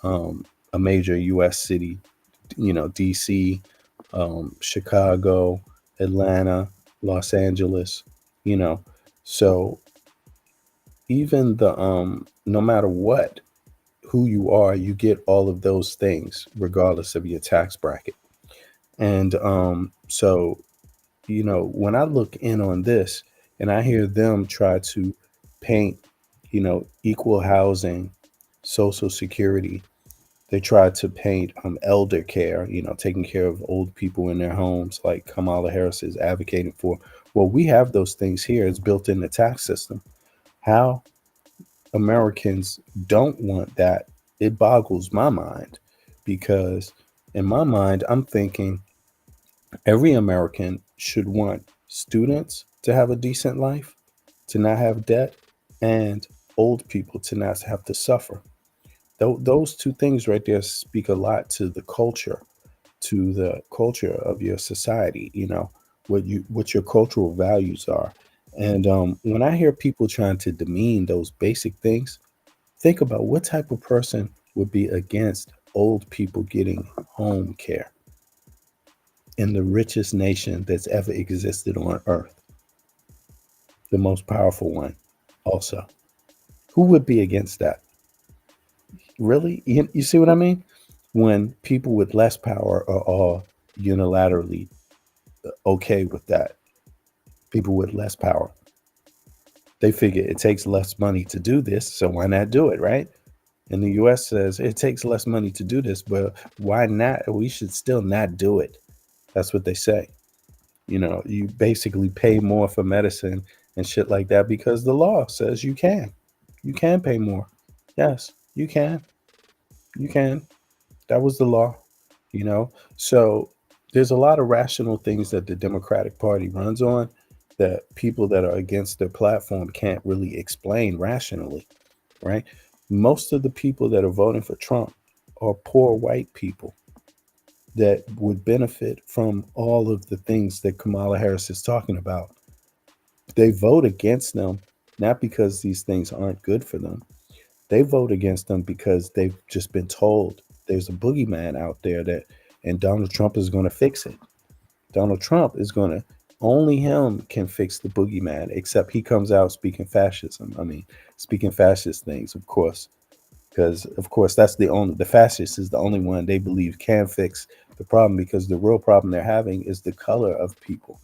a major US city, DC, Chicago, Atlanta, Los Angeles, you know. So even the no matter what, who you are, you get all of those things regardless of your tax bracket. And so, when I look in on this and I hear them try to paint, equal housing, social security, they try to paint elder care, taking care of old people in their homes, like Kamala Harris is advocating for. Well, we have those things here. It's built in the tax system. How Americans don't want that, it boggles my mind, because in my mind, I'm thinking every American should want students to have a decent life, to not have debt, and old people to not have to suffer. Those two things right there speak a lot to the culture of your society, what your cultural values are. And when I hear people trying to demean those basic things, think about what type of person would be against old people getting home care in the richest nation that's ever existed on earth, the most powerful one also. Who would be against that? Really? You see what I mean? When people with less power are all unilaterally okay with that. People with less power. They figure it takes less money to do this, so why not do it, right? And the US says it takes less money to do this, but why not? We should still not do it. That's what they say. You basically pay more for medicine and shit like that because the law says you can. You can pay more. Yes, you can. You can. That was the law, you know? So there's a lot of rational things that the Democratic Party runs on that people that are against their platform can't really explain rationally, right? Most of the people that are voting for Trump are poor white people that would benefit from all of the things that Kamala Harris is talking about. They vote against them, not because these things aren't good for them. They vote against them because they've just been told there's a boogeyman out there and Donald Trump is going to fix it. Donald Trump is going to, only him can fix the boogeyman, except he comes out speaking fascism. I mean, speaking fascist things, of course, because of course the fascist is the only one they believe can fix the problem, because the real problem they're having is the color of people,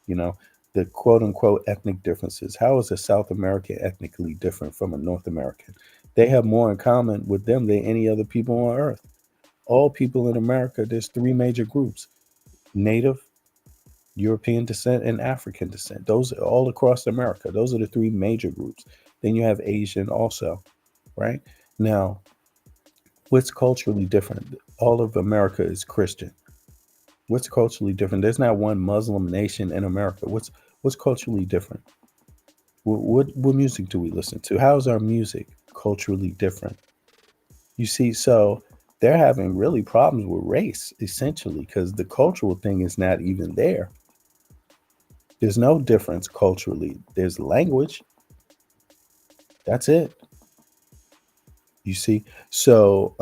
you know, the quote unquote ethnic differences. How is a South American ethnically different from a North American? They have more in common with them than any other people on earth. All people in America, there's three major groups: Native, European descent, and African descent. Those are all across America. Those are the three major groups. Then you have Asian also, right? Now, what's culturally different? All of America is Christian. What's culturally different? There's not one Muslim nation in America. What's culturally different? What music do we listen to? How's our music culturally different? You see, so they're having really problems with race essentially because the cultural thing is not even there. There's no difference culturally. There's language. That's it. You see, so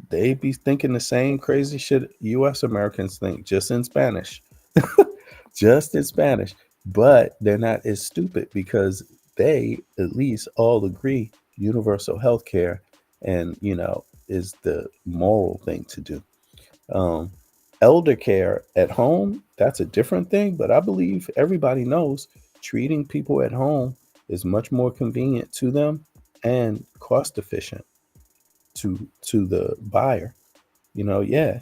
they be thinking the same crazy shit U.S. Americans think, just in Spanish, just in Spanish. But they're not as stupid because they at least all agree universal health care and is the moral thing to do. Um, Elder care at home, that's a different thing, but I believe everybody knows treating people at home is much more convenient to them and cost efficient to the buyer. Yeah,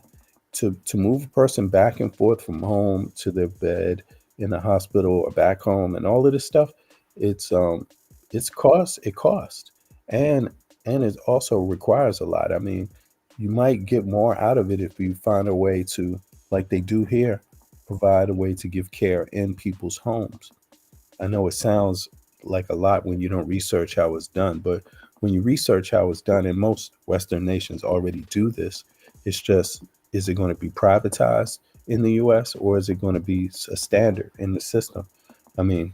to move a person back and forth from home to their bed in the hospital or back home and all of this stuff, it's it costs and it also requires a lot. I mean, you might get more out of it if you find a way to, like they do here, provide a way to give care in people's homes. I know it sounds like a lot when you don't research how it's done, but when you research how it's done, and most Western nations already do this, it's just, is it going to be privatized in the US or is it going to be a standard in the system? I mean,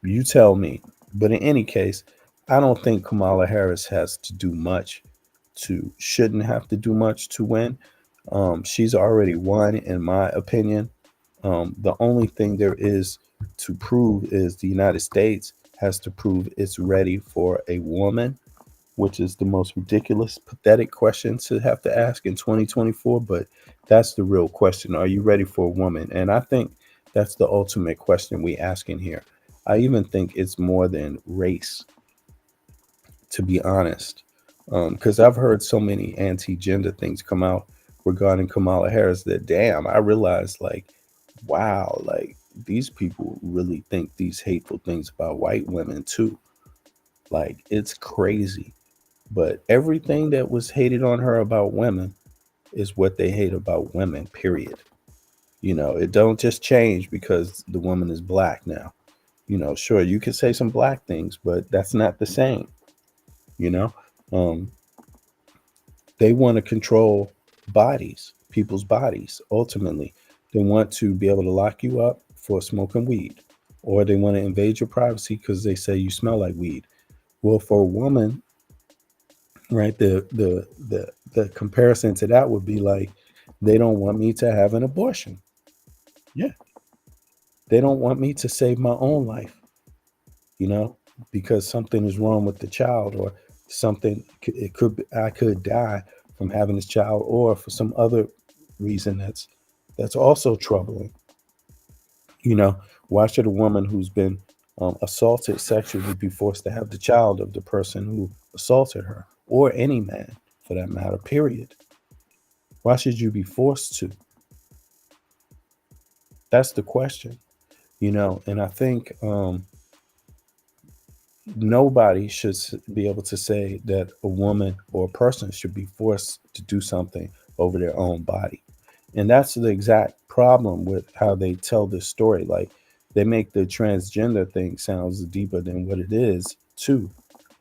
you tell me. But in any case, I don't think Kamala Harris has to do much shouldn't have to do much to win. She's already won, in my opinion. The only thing there is to prove is the United States has to prove it's ready for a woman, which is the most ridiculous, pathetic question to have to ask in 2024. But that's the real question. Are you ready for a woman? And I think that's the ultimate question we asking here. I even think it's more than race, to be honest. Because I've heard so many anti-gender things come out regarding Kamala Harris that, damn, I realized, like, wow, like these people really think these hateful things about white women too. Like, it's crazy. But everything that was hated on her about women is what they hate about women, period. It don't just change because the woman is black now. Sure, you can say some black things, but that's not the same, you know? Um, They want to control bodies, people's bodies, ultimately. They want to be able to lock you up for smoking weed, or they want to invade your privacy because they say you smell like weed. Well, for a woman, right, the comparison to that would be like, they don't want me to have an abortion. Yeah. They don't want me to save my own life, you know, because something is wrong with the child, or something, it could I could die from having this child, or for some other reason that's also troubling. Why should a woman who's been assaulted sexually be forced to have the child of the person who assaulted her, or any man for that matter, period? Why should you be forced to? That's the question. And I think nobody should be able to say that a woman or a person should be forced to do something over their own body. And that's the exact problem with how they tell this story. Like, they make the transgender thing sounds deeper than what it is, too.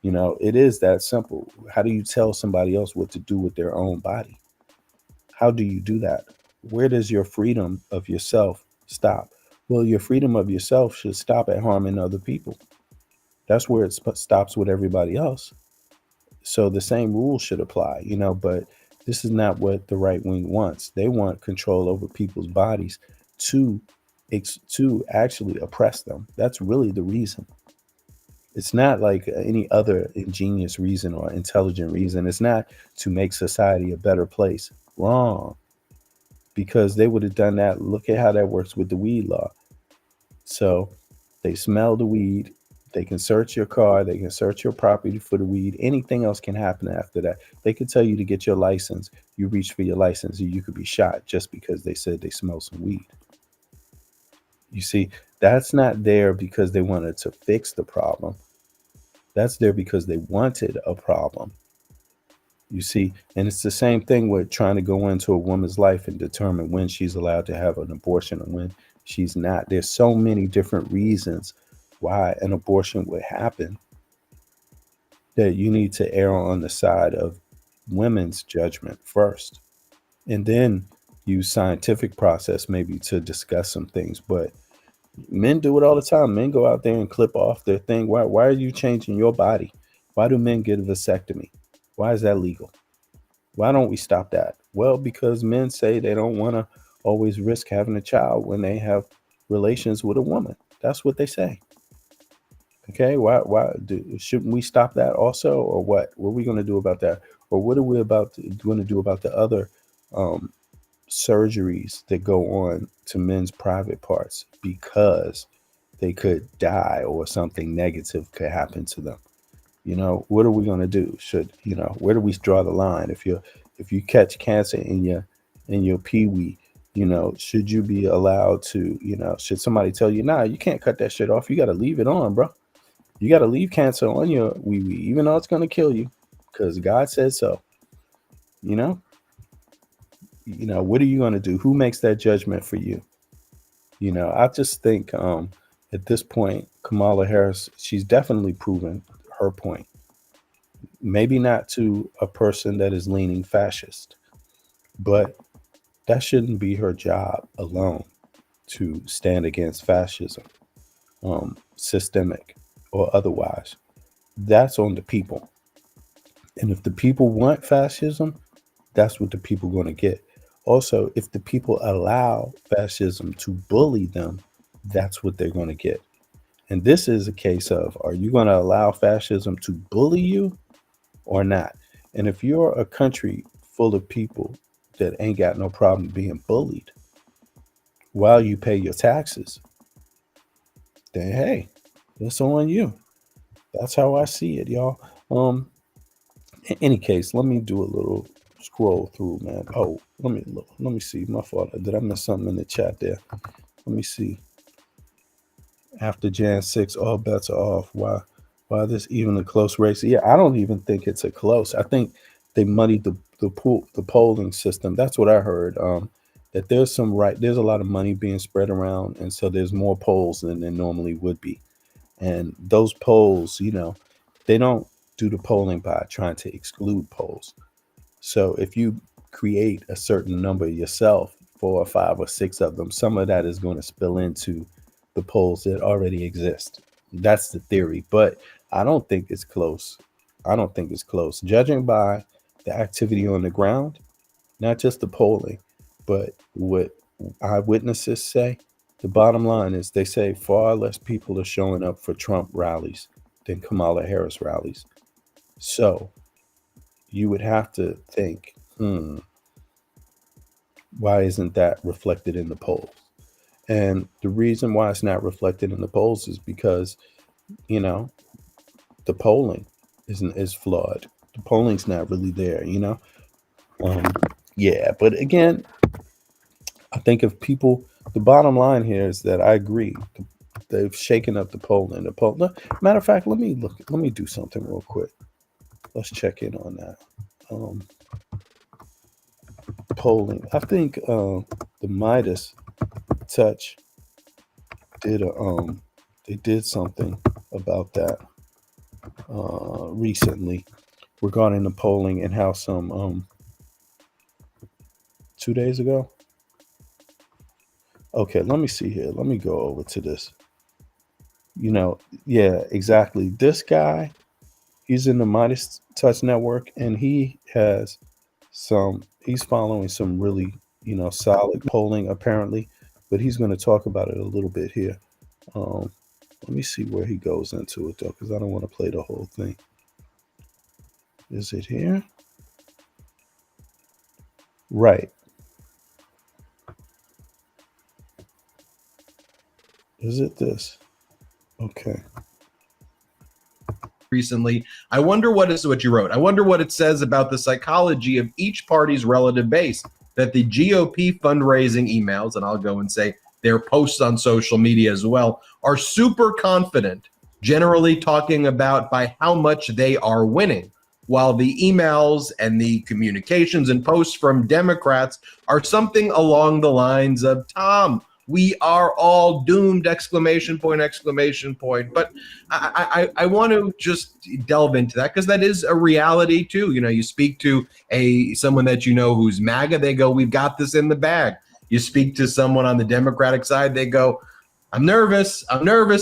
It is that simple. How do you tell somebody else what to do with their own body? How do you do that? Where does your freedom of yourself stop? Well, your freedom of yourself should stop at harming other people. That's where it stops with everybody else. So the same rules should apply, but this is not what the right wing wants. They want control over people's bodies to to actually oppress them. That's really the reason. It's not like any other ingenious reason or intelligent reason. It's not to make society a better place. Wrong. Because they would have done that. Look at how that works with the weed law. So they smell the weed. They can search your car. They can search your property for the weed. Anything else can happen after that. They could tell you to get your license. You reach for your license, and you could be shot just because they said they smell some weed. You see, that's not there because they wanted to fix the problem. That's there because they wanted a problem. You see, and it's the same thing with trying to go into a woman's life and determine when she's allowed to have an abortion and when she's not. There's so many different reasons why an abortion would happen, that you need to err on the side of women's judgment first, and then use scientific process maybe to discuss some things. But men do it all the time. Men go out there and clip off their thing. Why are you changing your body? Why do men get a vasectomy? Why is that legal? Why don't we stop that? Well, because men say they don't want to always risk having a child when they have relations with a woman. That's what they say. Okay, shouldn't we stop that also, or what? What are we going to do about that? Or what are we going to do about the other surgeries that go on to men's private parts because they could die or something negative could happen to them? What are we going to do? Where do we draw the line? If you catch cancer in your pee-wee, should you be allowed to, should somebody tell you, nah, you can't cut that shit off. You got to leave it on, bro. You got to leave cancer on your wee-wee, even though it's going to kill you, because God said so. What are you going to do? Who makes that judgment for you? I just think at this point, Kamala Harris, she's definitely proven her point. Maybe not to a person that is leaning fascist, but that shouldn't be her job alone to stand against fascism, systemic or otherwise. That's on the people. And if the people want fascism, that's what the people are going to get. Also, if the people allow fascism to bully them, that's what they're going to get. And this is a case of, are you going to allow fascism to bully you or not? And if you're a country full of people that ain't got no problem being bullied while you pay your taxes, then hey, it's on you. That's how I see it, y'all. In any case, let me do a little scroll through, man. Oh, let me look. Let me see. My fault. Did I miss something in the chat there? Let me see. After Jan 6, all bets are off. Why this even a close race? Yeah, I don't even think it's a close. I think they muddied the polling system. That's what I heard. That there's a lot of money being spread around, and so there's more polls than there normally would be. And those polls, they don't do the polling by trying to exclude polls. So if you create a certain number yourself, 4 or 5 or 6 of them, some of that is going to spill into the polls that already exist. That's the theory, but I don't think it's close. Judging by the activity on the ground, not just the polling, but what eyewitnesses say, the bottom line is they say far less people are showing up for Trump rallies than Kamala Harris rallies. So you would have to think, why isn't that reflected in the polls? And the reason why it's not reflected in the polls is because, the polling is flawed. The polling's not really there, Yeah, but again, I think if people, the bottom line here is that I agree. They've shaken up the polling. Matter of fact, let me do something real quick. Let's check in on that. Polling. I think the Midas Touch did something about that recently regarding the polling and how some 2 days ago. Okay, let me see here. Let me go over to this. Yeah, exactly. This guy, he's in the Midas Touch Network, and he's following some really, solid polling apparently, but he's going to talk about it a little bit here. Let me see where he goes into it though, because I don't want to play the whole thing. Is it here? Right. Is it this? Okay. Recently, I wonder what you wrote. I wonder what it says about the psychology of each party's relative base. That the GOP fundraising emails, and I'll go and say their posts on social media as well, are super confident, generally talking about by how much they are winning, while the emails and the communications and posts from Democrats are something along the lines of, Tom, we are all doomed, exclamation point, exclamation point. But I want to just delve into that because that is a reality too. You know, you speak to someone that you know who's MAGA, they go, we've got this in the bag. You speak to someone on the Democratic side, they go, I'm nervous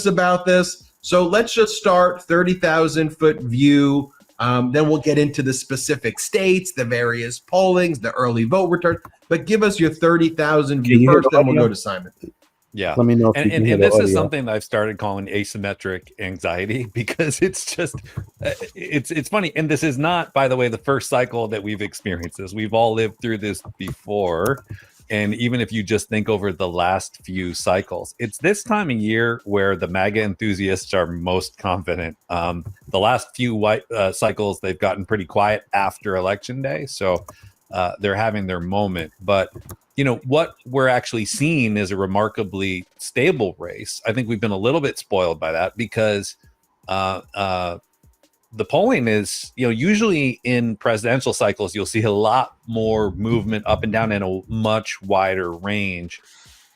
about this. So let's just start 30,000 foot view. Then we'll get into the specific states, the various pollings, the early vote return. But give us your 30,000 view first, then we'll go to Simon. Yeah. Let me know if you can and hear this the is audio. something that I've started calling asymmetric anxiety because it's just it's funny. And this is not, by the way, the first cycle that we've experienced this. We've all lived through this before. And even if you just think over the last few cycles, it's this time of year where the MAGA enthusiasts are most confident. The last few cycles, they've gotten pretty quiet after Election Day. So they're having their moment. But, you know, what we're actually seeing is a remarkably stable race. I think we've been a little bit spoiled by that because the polling is, you know, usually in presidential cycles, you'll see a lot more movement up and down in a much wider range.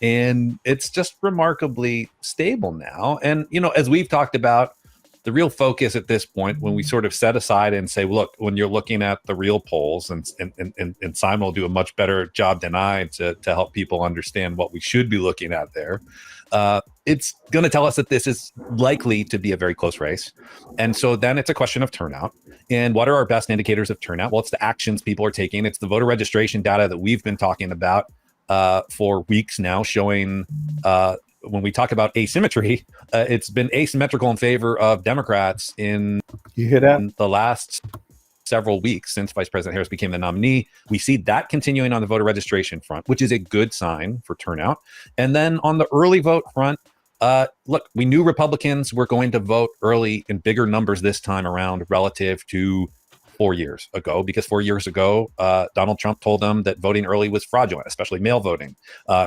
And it's just remarkably stable now. And, you know, as we've talked about, the real focus at this point, when we sort of set aside and say, look, when you're looking at the real polls, and Simon will do a much better job than I to help people understand what we should be looking at there. It's going to tell us that this is likely to be a very close race. And so then it's a question of turnout. And what are our best indicators of turnout? Well, it's the actions people are taking. It's the voter registration data that we've been talking about for weeks now, showing when we talk about asymmetry, it's been asymmetrical in favor of Democrats in the last several weeks since Vice President Harris became the nominee. We see that continuing on the voter registration front, which is a good sign for turnout. And then on the early vote front, look, we knew Republicans were going to vote early in bigger numbers this time around relative to 4 years ago, because 4 years ago, Donald Trump told them that voting early was fraudulent, especially mail voting.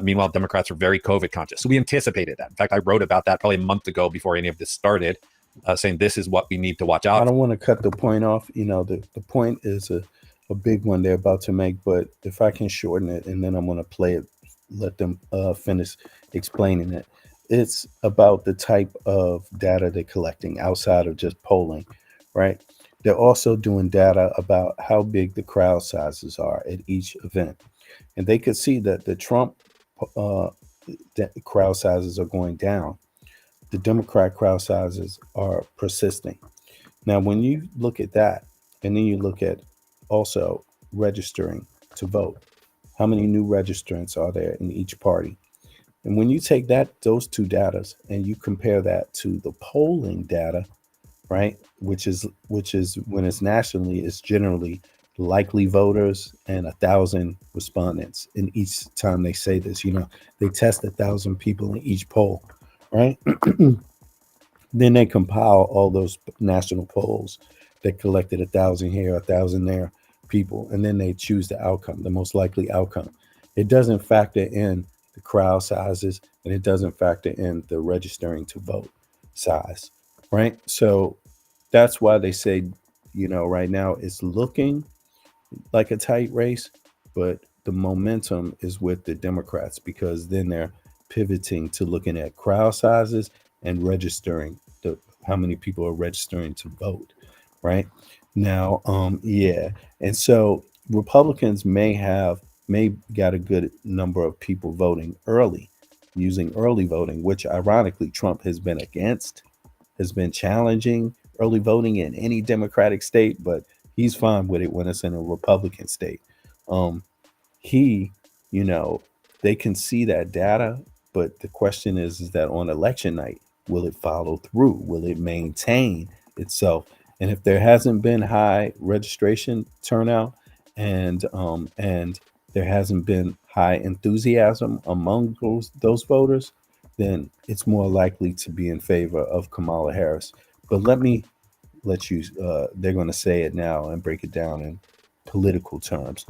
Meanwhile, Democrats were very COVID conscious. So we anticipated that. In fact, I wrote about that probably a month ago before any of this started, saying this is what we need to watch out. I don't want to cut the point off. You know, the point is a big one they're about to make, but if I can shorten it and then I'm going to play it, let them finish explaining it. It's about the type of data they're collecting outside of just polling, right? They're also doing data about how big the crowd sizes are at each event. And they could see that the Trump crowd sizes are going down. The Democrat crowd sizes are persisting. Now, when you look at that, and then you look at also registering to vote, how many new registrants are there in each party? And when you take those two data and you compare that to the polling data, right, which is when it's nationally, it's generally likely voters and 1,000 respondents. And each time they say this, you know, they test 1,000 people in each poll, right? Then they compile all those national polls that collected 1,000 here, 1,000 there people, and then they choose the outcome, the most likely outcome. It doesn't factor in the crowd sizes, and it doesn't factor in the registering to vote size, right? So that's why they say, you know, right now it's looking like a tight race, but the momentum is with the Democrats because then they're pivoting to looking at crowd sizes and registering how many people are registering to vote, right? Now, and so Republicans may got a good number of people voting early, using early voting, which ironically Trump has been against, has been challenging early voting in any Democratic state, but he's fine with it when it's in a Republican state. You know, they can see that data, but the question is that on election night, will it follow through? Will it maintain itself? And if there hasn't been high registration turnout and there hasn't been high enthusiasm among those voters, then it's more likely to be in favor of Kamala Harris. But let you, they're going to say it now and break it down in political terms.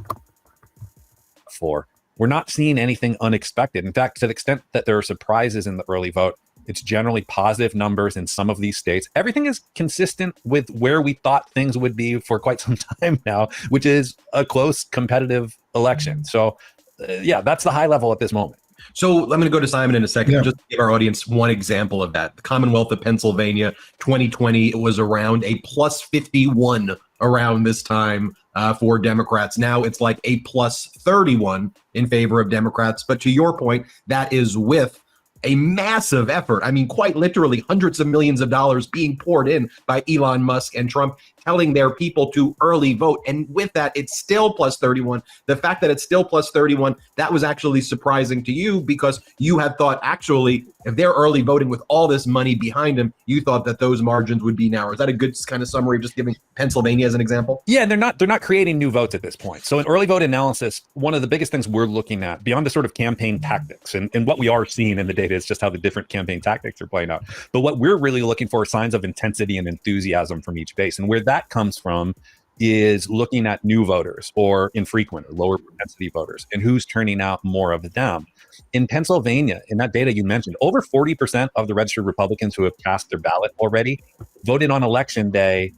We're not seeing anything unexpected. In fact, to the extent that there are surprises in the early vote, it's generally positive numbers in some of these states. Everything is consistent with where we thought things would be for quite some time now, which is a close competitive election. So, that's the high level at this moment. So I'm going to go to Simon in a second. Just to give our audience one example of that. The Commonwealth of Pennsylvania, 2020, it was around a plus 51 around this time for Democrats. Now it's like a plus 31 in favor of Democrats. But to your point, that is with a massive effort. I mean, quite literally hundreds of millions of dollars being poured in by Elon Musk and Trump, telling their people to early vote. And with that, it's still plus 31. The fact that it's still plus 31, that was actually surprising to you because you had thought actually, if they're early voting with all this money behind them, you thought that those margins would be narrower. Is that a good kind of summary of just giving Pennsylvania as an example? Yeah, they're not creating new votes at this point. So in early vote analysis, one of the biggest things we're looking at beyond the sort of campaign tactics and what we are seeing in the data is just how the different campaign tactics are playing out. But what we're really looking for are signs of intensity and enthusiasm from each base. And where that comes from is looking at new voters or infrequent or lower propensity voters and who's turning out more of them. In Pennsylvania, in that data you mentioned, over 40% of the registered Republicans who have cast their ballot already voted on election day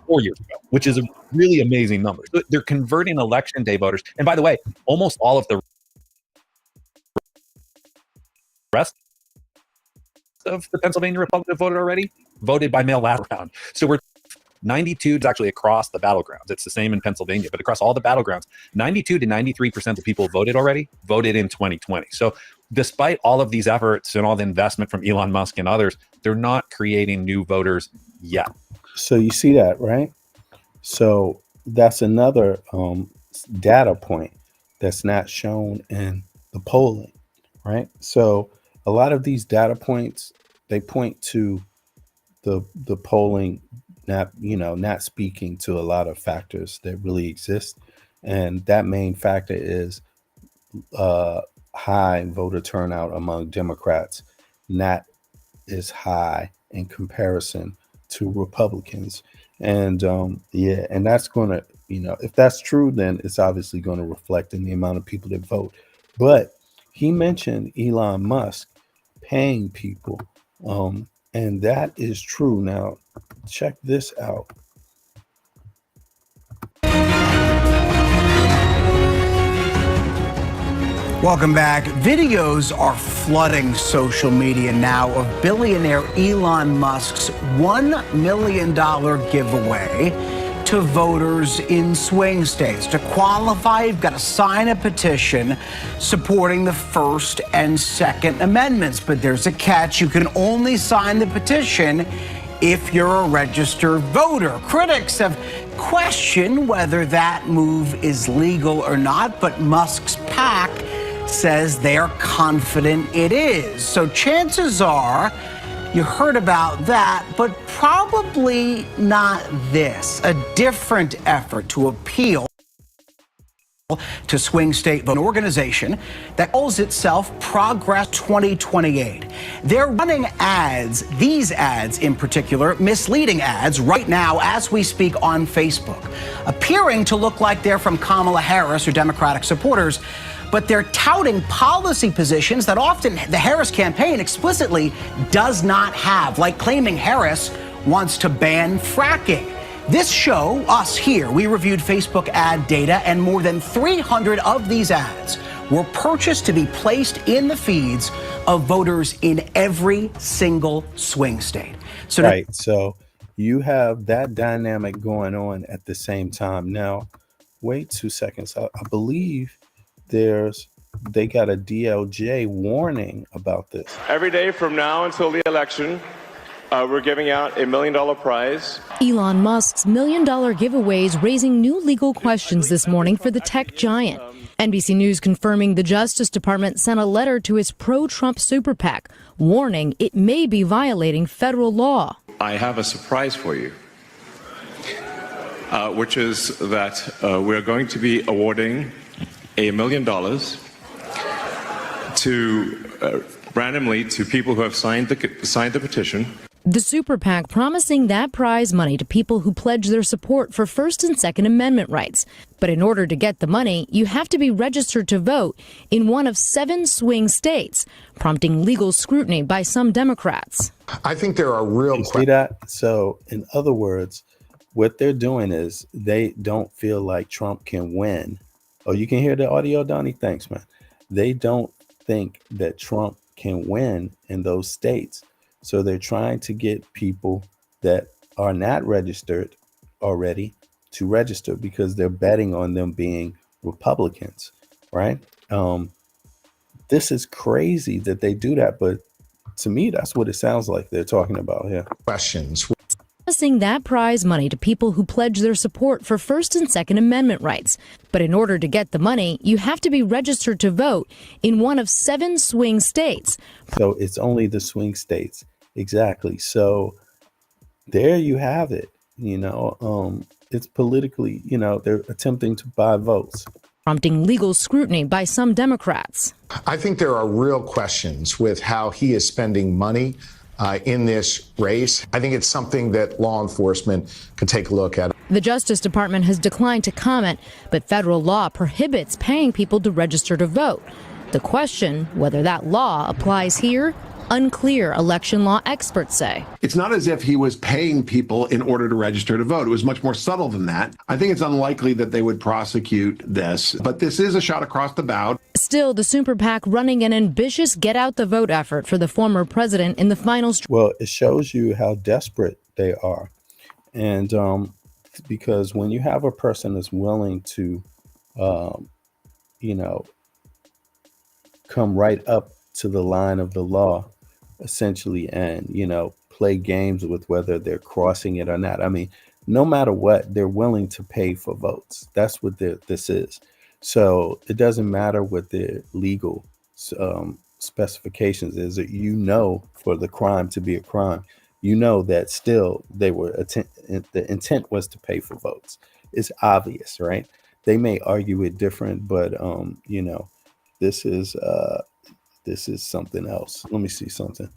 4 years ago, which is a really amazing number. So they're converting election day voters. And by the way, almost all of the rest of the Pennsylvania Republicans voted already, voted by mail last round. So we're 92 is actually across the battlegrounds. It's the same in Pennsylvania, but across all the battlegrounds, 92 to 93% of people voted already, voted in 2020. So despite all of these efforts and all the investment from Elon Musk and others, they're not creating new voters yet. So you see that, right? So that's another data point that's not shown in the polling, right? So a lot of these data points, they point to the polling not speaking to a lot of factors that really exist. And that main factor is high voter turnout among Democrats, not as high in comparison to Republicans. And and that's going to, if that's true, then it's obviously going to reflect in the amount of people that vote. But he mentioned Elon Musk paying people. And that is true. Now, check this out. Welcome back. Videos are flooding social media now of billionaire Elon Musk's $1 million giveaway to voters in swing states. To qualify, you've got to sign a petition supporting the First and Second Amendments. But there's a catch. You can only sign the petition if you're a registered voter. Critics have questioned whether that move is legal or not, but Musk's PAC says they're confident it is. So chances are you heard about that, but probably not this. A different effort to appeal to swing state vote, an organization that calls itself Progress 2028. They're running ads, these ads in particular, misleading ads right now as we speak on Facebook, appearing to look like they're from Kamala Harris or Democratic supporters, but they're touting policy positions that often the Harris campaign explicitly does not have, like claiming Harris wants to ban fracking. This show, us here, we reviewed Facebook ad data, and more than 300 of these ads were purchased to be placed in the feeds of voters in every single swing state. So right. So you have that dynamic going on at the same time. Now, wait 2 seconds. I believe they got a DLJ warning about this. Every day from now until the election, we're giving out $1 million prize. Elon Musk's $1 million giveaways raising new legal questions this morning for the tech giant. NBC News confirming the Justice Department sent a letter to its pro-Trump super PAC, warning it may be violating federal law. I have a surprise for you, which is that we're going to be awarding $1 million to randomly to people who have signed the petition. The super PAC promising that prize money to people who pledge their support for First and Second Amendment rights. But in order to get the money, you have to be registered to vote in one of 7 swing states, prompting legal scrutiny by some Democrats. I think there are real questions. See that? So, in other words, what they're doing is they don't feel like Trump can win. Oh, you can hear the audio, Donnie? Thanks, man. They don't think that Trump can win in those states. So they're trying to get people that are not registered already to register because they're betting on them being Republicans, right? This is crazy that they do that, but to me, that's what it sounds like they're talking about here. Questions. Promising that prize money to people who pledge their support for First and Second Amendment rights. But in order to get the money, you have to be registered to vote in one of 7 swing states. So it's only the swing states. Exactly. So there you have it. It's politically, they're attempting to buy votes. Prompting legal scrutiny by some Democrats. I think there are real questions with how he is spending money in this race. I think it's something that law enforcement could take a look at. The Justice Department has declined to comment, but federal law prohibits paying people to register to vote. The question, whether that law applies here, unclear, election law experts say. It's not as if he was paying people in order to register to vote. It was much more subtle than that. I think it's unlikely that they would prosecute this, but this is a shot across the bow. Still, the super PAC running an ambitious get out the vote effort for the former president in the final. Well, it shows you how desperate they are. And because when you have a person that's willing to, come right up to the line of the law, essentially, and, play games with whether they're crossing it or not. I mean, no matter what, they're willing to pay for votes. That's what this is. So it doesn't matter what their legal specifications is. That for the crime to be a crime, that still they were the intent was to pay for votes. It's obvious, right? They may argue it different, but this is something else. Let me see something.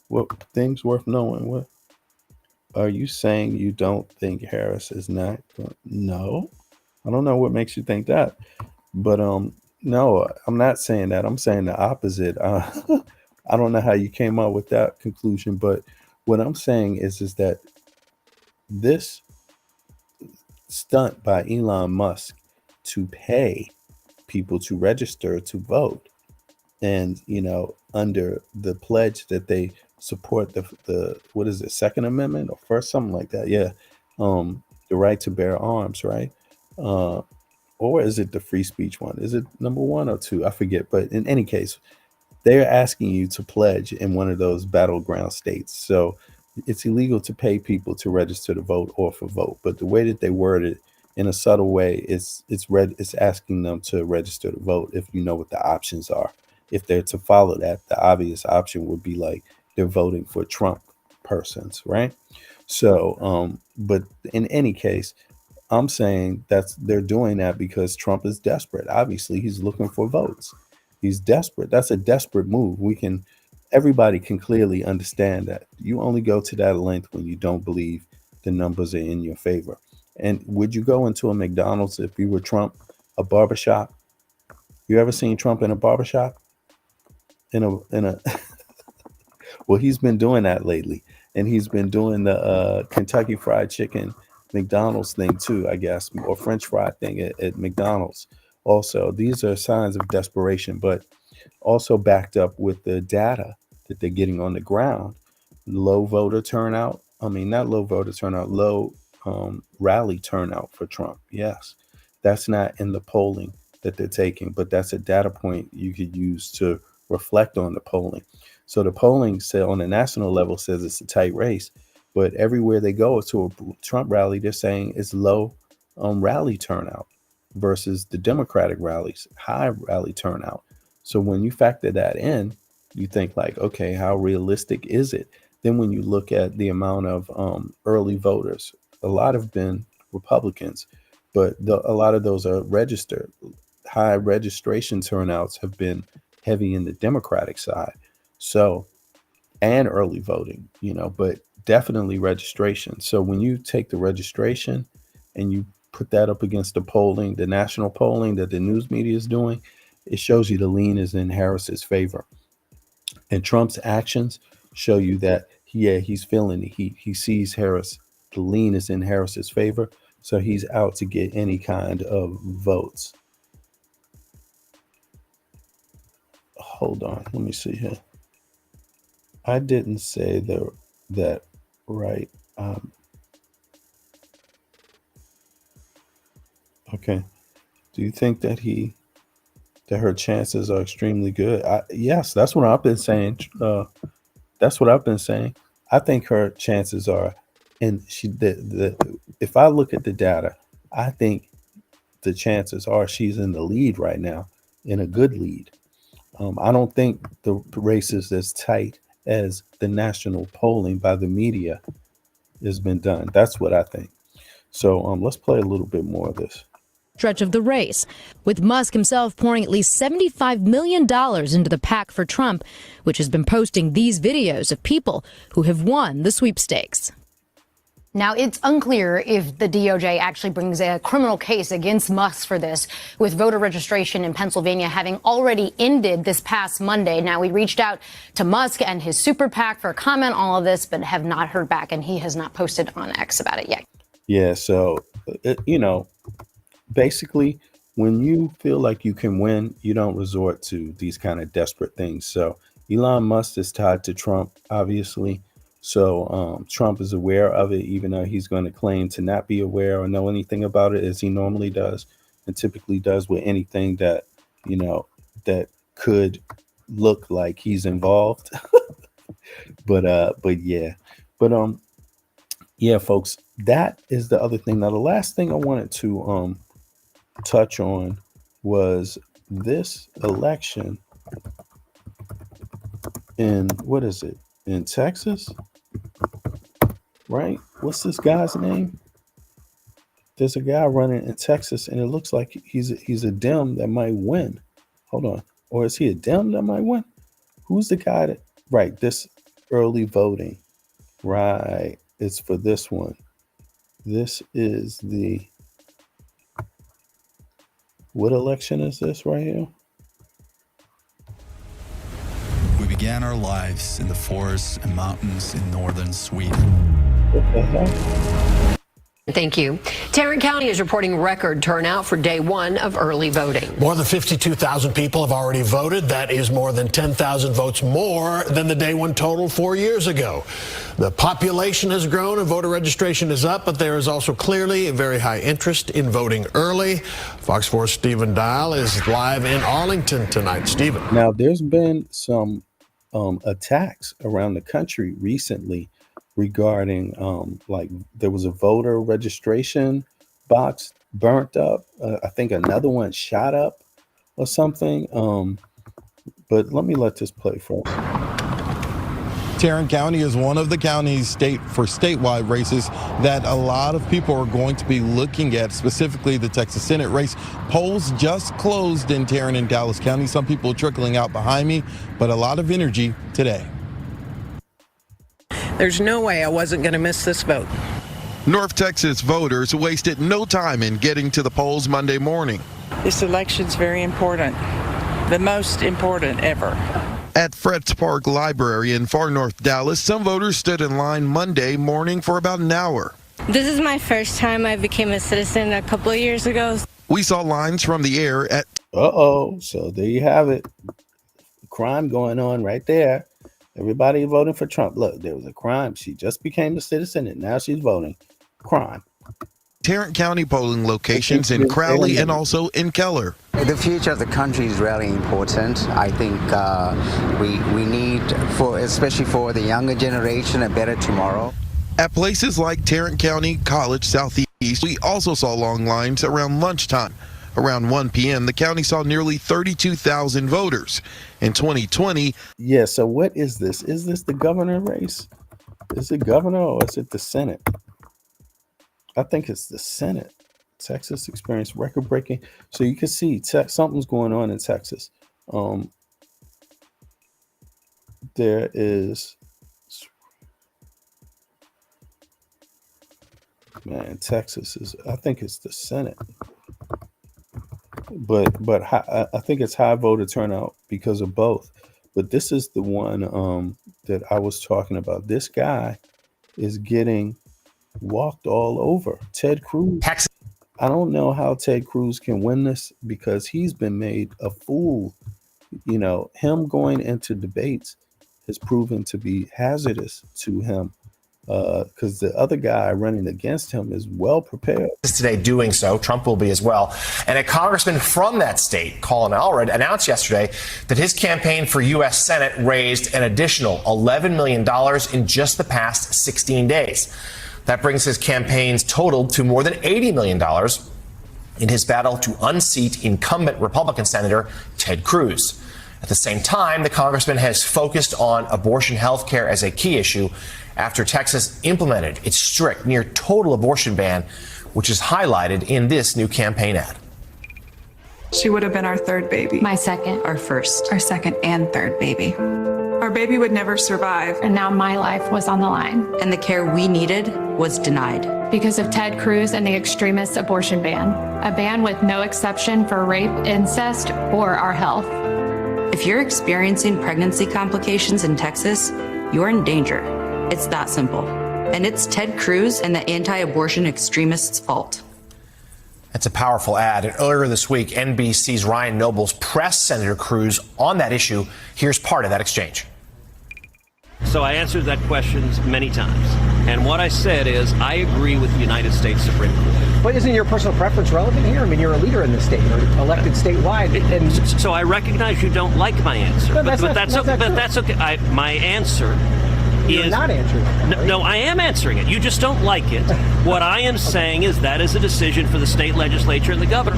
What things worth knowing? What are you saying? You don't think Harris is not? No, I don't know what makes you think that. But no, I'm not saying that. I'm saying the opposite. I don't know how you came up with that conclusion, but what I'm saying is that this stunt by Elon Musk to pay people to register to vote, and under the pledge that they support the what is it, Second Amendment or First, something like that, yeah, the right to bear arms, right? Or is it the free speech one? Is it number 1 or 2? I forget. But in any case, they're asking you to pledge in one of those battleground states. So it's illegal to pay people to register to vote or for vote. But the way that they word it in a subtle way, it's asking them to register to vote if you know what the options are. If they're to follow that, the obvious option would be like they're voting for Trump persons, right? So, but in any case, I'm saying they're doing that because Trump is desperate. Obviously, he's looking for votes. He's desperate. That's a desperate move. Everybody can clearly understand that. You only go to that length when you don't believe the numbers are in your favor. And would you go into a McDonald's if you were Trump, a barbershop? You ever seen Trump in a barbershop? In a Well, he's been doing that lately. And he's been doing the Kentucky Fried Chicken McDonald's thing too, I guess, or French fry thing at McDonald's. Also, these are signs of desperation, but also backed up with the data that they're getting on the ground. Low voter turnout. I mean, not low voter turnout, low rally turnout for Trump. Yes, that's not in the polling that they're taking, but that's a data point you could use to reflect on the polling. So the polling on the national level says it's a tight race, but everywhere they go to a Trump rally, they're saying it's low rally turnout versus the Democratic rallies, high rally turnout. So when you factor that in, you think like, okay, how realistic is it? Then when you look at the amount of early voters, a lot have been Republicans, but a lot of those are registered. High registration turnouts have been heavy in the Democratic side. So, and early voting, but definitely registration. So when you take the registration and you put that up against the polling, the national polling that the news media is doing, it shows you the lean is in Harris's favor. And Trump's actions show you that, he's feeling the heat. He sees Harris, the lean is in Harris's favor. So he's out to get any kind of votes. Oh, hold on. Let me see here. I didn't say that right. Okay. Do you think that her chances are extremely good? Yes, that's what I've been saying. That's what I've been saying. I think her chances are, and if I look at the data, I think the chances are she's in the lead right now, in a good lead. I don't think the race is as tight as the national polling by the media has been done. That's what I think. So let's play a little bit more of this. Stretch of the race, with Musk himself pouring at least $75 million into the PAC for Trump, which has been posting these videos of people who have won the sweepstakes. Now, it's unclear if the DOJ actually brings a criminal case against Musk for this, with voter registration in Pennsylvania having already ended this past Monday. Now, we reached out to Musk and his super PAC for a comment on all of this, but have not heard back, and he has not posted on X about it yet. Yeah, so, basically, when you feel like you can win, you don't resort to these kind of desperate things. So Elon Musk is tied to Trump, obviously. So Trump is aware of it, even though he's going to claim to not be aware or know anything about it, as he normally does and typically does with anything that, that could look like he's involved. Yeah, folks, that is the other thing. Now, the last thing I wanted to touch on was this election in, what is it, in Texas, right? What's this guy's name? There's a guy running in Texas, and it looks like he's a Dem that might win. Hold on. Or is he a Dem that might win? Who's the guy that, right, this early voting, right, it's for this one. This is the, what election is this right here? We began our lives in the forests and mountains in northern Sweden. What the hell? Thank you. Tarrant County is reporting record turnout for day one of early voting. More than 52,000 people have already voted. That is more than 10,000 votes more than the day one total 4 years ago. The population has grown and voter registration is up, but there is also clearly a very high interest in voting early. Fox 4's Stephen Dial is live in Arlington tonight. Stephen. Now, there's been some attacks around the country recently regarding like there was a voter registration box burnt up. I think another one shot up or something. But let me let this play first. Tarrant County is one of the counties for statewide races that a lot of people are going to be looking at, specifically the Texas Senate race. Polls just closed in Tarrant and Dallas County. Some people trickling out behind me, but a lot of energy today. There's no way I wasn't going to miss this vote. North Texas voters wasted no time in getting to the polls Monday morning. This election's very important, the most important ever. At Fretz Park Library in far north Dallas, some voters stood in line Monday morning for about an hour. This is my first time I became a citizen a couple of years ago. We saw lines from the air at... So there you have it. Crime going on right there. Everybody voting for Trump. Look, there was a crime. She just became a citizen and now she's voting. Crime. Tarrant County polling locations in Crowley and also in Keller. The future of the country is really important. I think we need, especially for the younger generation, a better tomorrow. At places like Tarrant County College Southeast, we also saw long lines around lunchtime. Around 1 p.m., the county saw nearly 32,000 voters. In 2020... Yeah, so what is this? Is this the governor race? Is it governor or is it the Senate? I think it's the Senate. Texas experienced record-breaking. So you can see something's going on in Texas. There is... Man, Texas is... I think it's the Senate. But I think it's high voter turnout because of both. But this is the one that I was talking about. This guy is getting walked all over. Ted Cruz. I don't know how Ted Cruz can win this because he's been made a fool him going into debates has proven to be hazardous to him, because the other guy running against him is well prepared. Today doing so, Trump will be as well. And a congressman from that state, Colin Allred, announced yesterday that his campaign for U.S. Senate raised an additional $11 million in just the past 16 days. That brings his campaign's total to more than $80 million in his battle to unseat incumbent Republican Senator Ted Cruz. At the same time, the congressman has focused on abortion health care as a key issue after Texas implemented its strict, near total abortion ban, which is highlighted in this new campaign ad. She would have been our third baby. My second. Our first. Our second and third baby. Our baby would never survive. And now my life was on the line. And the care we needed was denied. Because of Ted Cruz and the extremist abortion ban. A ban with no exception for rape, incest, or our health. If you're experiencing pregnancy complications in Texas, you're in danger. It's that simple. And it's Ted Cruz and the anti-abortion extremists' fault. That's a powerful ad. And earlier this week, NBC's Ryan Nobles pressed Senator Cruz on that issue. Here's part of that exchange. So I answered that question many times. And what I said is, I agree with the United States Supreme Court. But isn't your personal preference relevant here? I mean, you're a leader in the state, you're elected statewide. And so I recognize you don't like my answer. No, but that's okay. My answer You're not answering it. No, I am answering it. You just don't like it. What I am saying is that is a decision for the state legislature and the governor.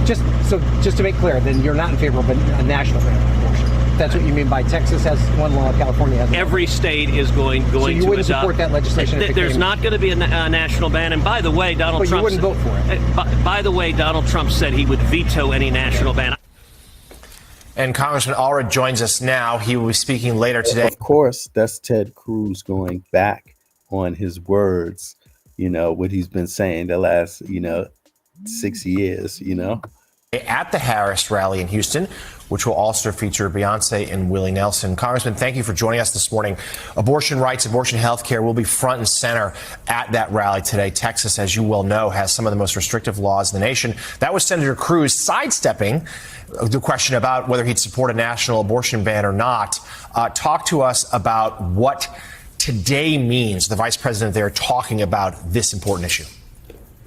Just to make clear, then you're not in favor of a national ban on abortion. That's what you mean by Texas has one law, California has another. Every state is going so you to wouldn't adopt. Support that legislation. There's not going to be a national ban. And by the way, Donald Trump. You wouldn't vote for it. By the way, Donald Trump said he would veto any national ban. And Congressman Allred joins us now. He will be speaking later today. Of course, that's Ted Cruz going back on his words, what he's been saying the last, 6 years, At the Harris rally in Houston, which will also feature Beyonce and Willie Nelson. Congressman, thank you for joining us this morning. Abortion rights, abortion health care will be front and center at that rally today. Texas, as you well know, has some of the most restrictive laws in the nation. That was Senator Cruz sidestepping the question about whether he'd support a national abortion ban or not. Talk to us about what today means, the vice president there talking about this important issue.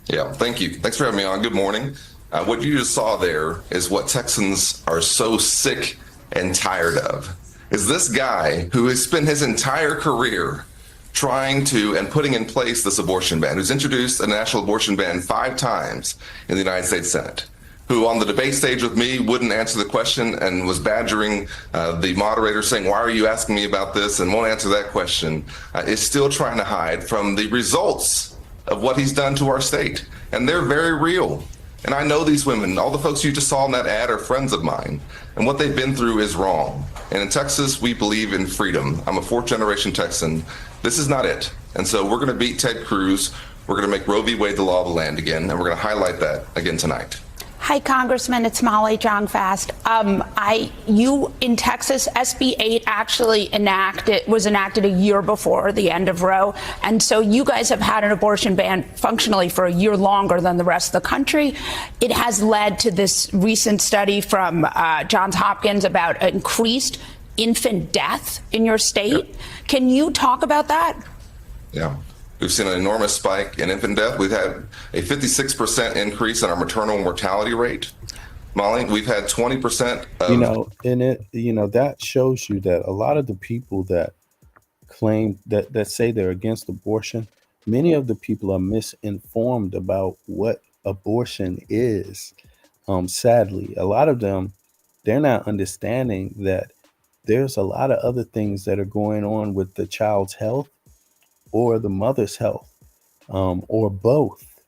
Yeah, thank you. Thanks for having me on. Good morning. What you just saw there is what Texans are so sick and tired of. Is this guy who has spent his entire career trying to and putting in place this abortion ban, who's introduced a national abortion ban 5 times in the United States Senate, who on the debate stage with me wouldn't answer the question and was badgering the moderator saying, why are you asking me about this, and won't answer that question, is still trying to hide from the results of what he's done to our state. And they're very real. And I know these women, all the folks you just saw in that ad are friends of mine, and what they've been through is wrong. And in Texas, we believe in freedom. I'm a 4th-generation Texan. This is not it. And so we're going to beat Ted Cruz. We're going to make Roe v. Wade the law of the land again, and we're going to highlight that again tonight. Hi, Congressman. It's Molly John Fast. In Texas, SB 8 actually was enacted a year before the end of Roe. And so you guys have had an abortion ban functionally for a year longer than the rest of the country. It has led to this recent study from Johns Hopkins about increased infant death in your state. Yep. Can you talk about that? Yeah. We've seen an enormous spike in infant death. We've had a 56% increase in our maternal mortality rate. Molly, we've had 20% of... that shows you that a lot of the people that claim that say they're against abortion, many of the people are misinformed about what abortion is. Sadly, a lot of them, they're not understanding that there's a lot of other things that are going on with the child's health or the mother's health, or both,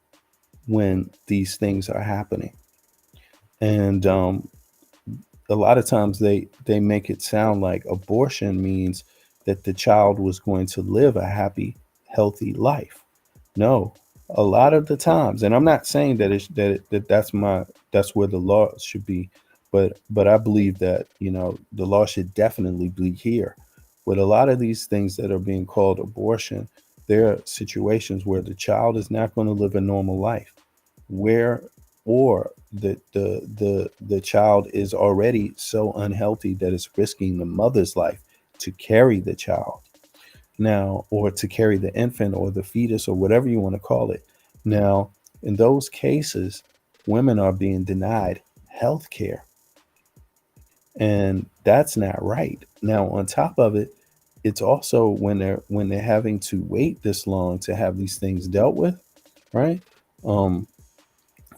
when these things are happening. And a lot of times they make it sound like abortion means that the child was going to live a happy, healthy life. No, a lot of the times, and I'm not saying that that's where the law should be, but I believe that the law should definitely be here. With a lot of these things that are being called abortion, there are situations where the child is not going to live a normal life, or the child is already so unhealthy that it's risking the mother's life to carry the child now, or to carry the infant or the fetus or whatever you want to call it. Now, in those cases, women are being denied health care, and that's not right. Now, on top of it, it's also when they're having to wait this long to have these things dealt with, right? Um,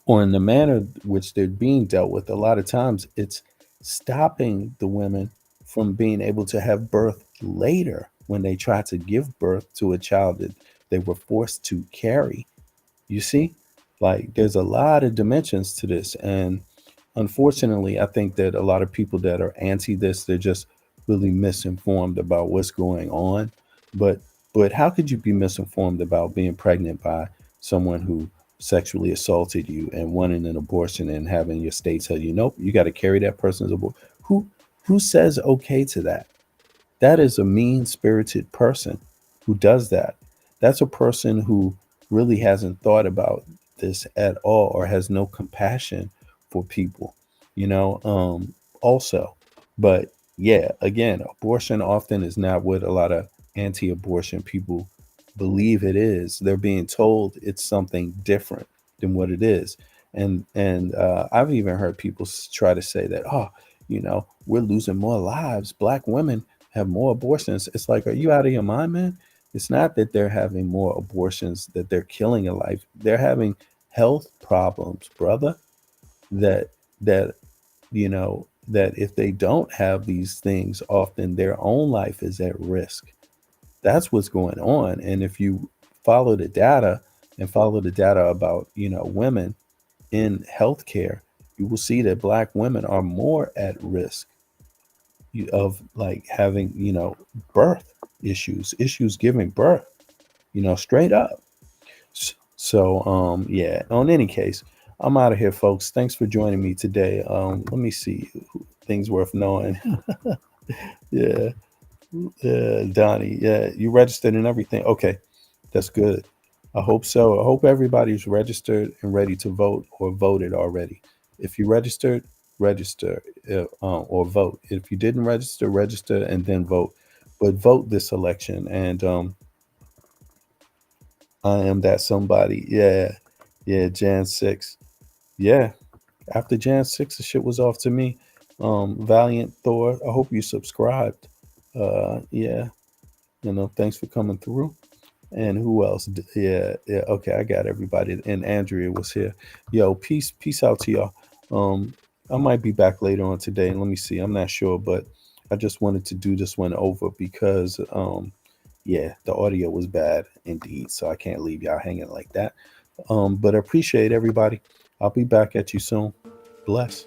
or in the manner which they're being dealt with, a lot of times it's stopping the women from being able to have birth later when they try to give birth to a child that they were forced to carry. You see, like there's a lot of dimensions to this. And unfortunately, I think that a lot of people that are anti this, they're just really misinformed about what's going on. But how could you be misinformed about being pregnant by someone who sexually assaulted you and wanting an abortion and having your state tell you, nope, you got to carry that person's abortion? Who says okay to that? That is a mean-spirited person who does that. That's a person who really hasn't thought about this at all or has no compassion for people, also. But yeah, again, abortion often is not what a lot of anti-abortion people believe it is. They're being told it's something different than what it is. And I've even heard people try to say that, oh, we're losing more lives. Black women have more abortions. It's like, are you out of your mind, man? It's not that they're having more abortions, that they're killing a life. They're having health problems, brother, that that if they don't have these things, often their own life is at risk. That's what's going on. And if you follow the data and follow the data about, women in healthcare, you will see that Black women are more at risk of like having, birth issues giving birth, straight up. So, yeah, on any case, I'm out of here, folks. Thanks for joining me today. Let me see things worth knowing. Yeah. Donnie, yeah, you registered and everything. Okay, that's good. I hope so. I hope everybody's registered and ready to vote or voted already. If you registered, register or vote. If you didn't register, register and then vote. But vote this election. And I am that somebody. Yeah, yeah. Jan 6. Yeah. After Jan 6, the shit was off to me. Valiant Thor. I hope you subscribed. Yeah. Thanks for coming through. And who else? Yeah. Okay, I got everybody. And Andrea was here. Yo, peace out to y'all. I might be back later on today. Let me see. I'm not sure, but I just wanted to do this one over because yeah, the audio was bad indeed. So I can't leave y'all hanging like that. But I appreciate everybody. I'll be back at you soon. Bless.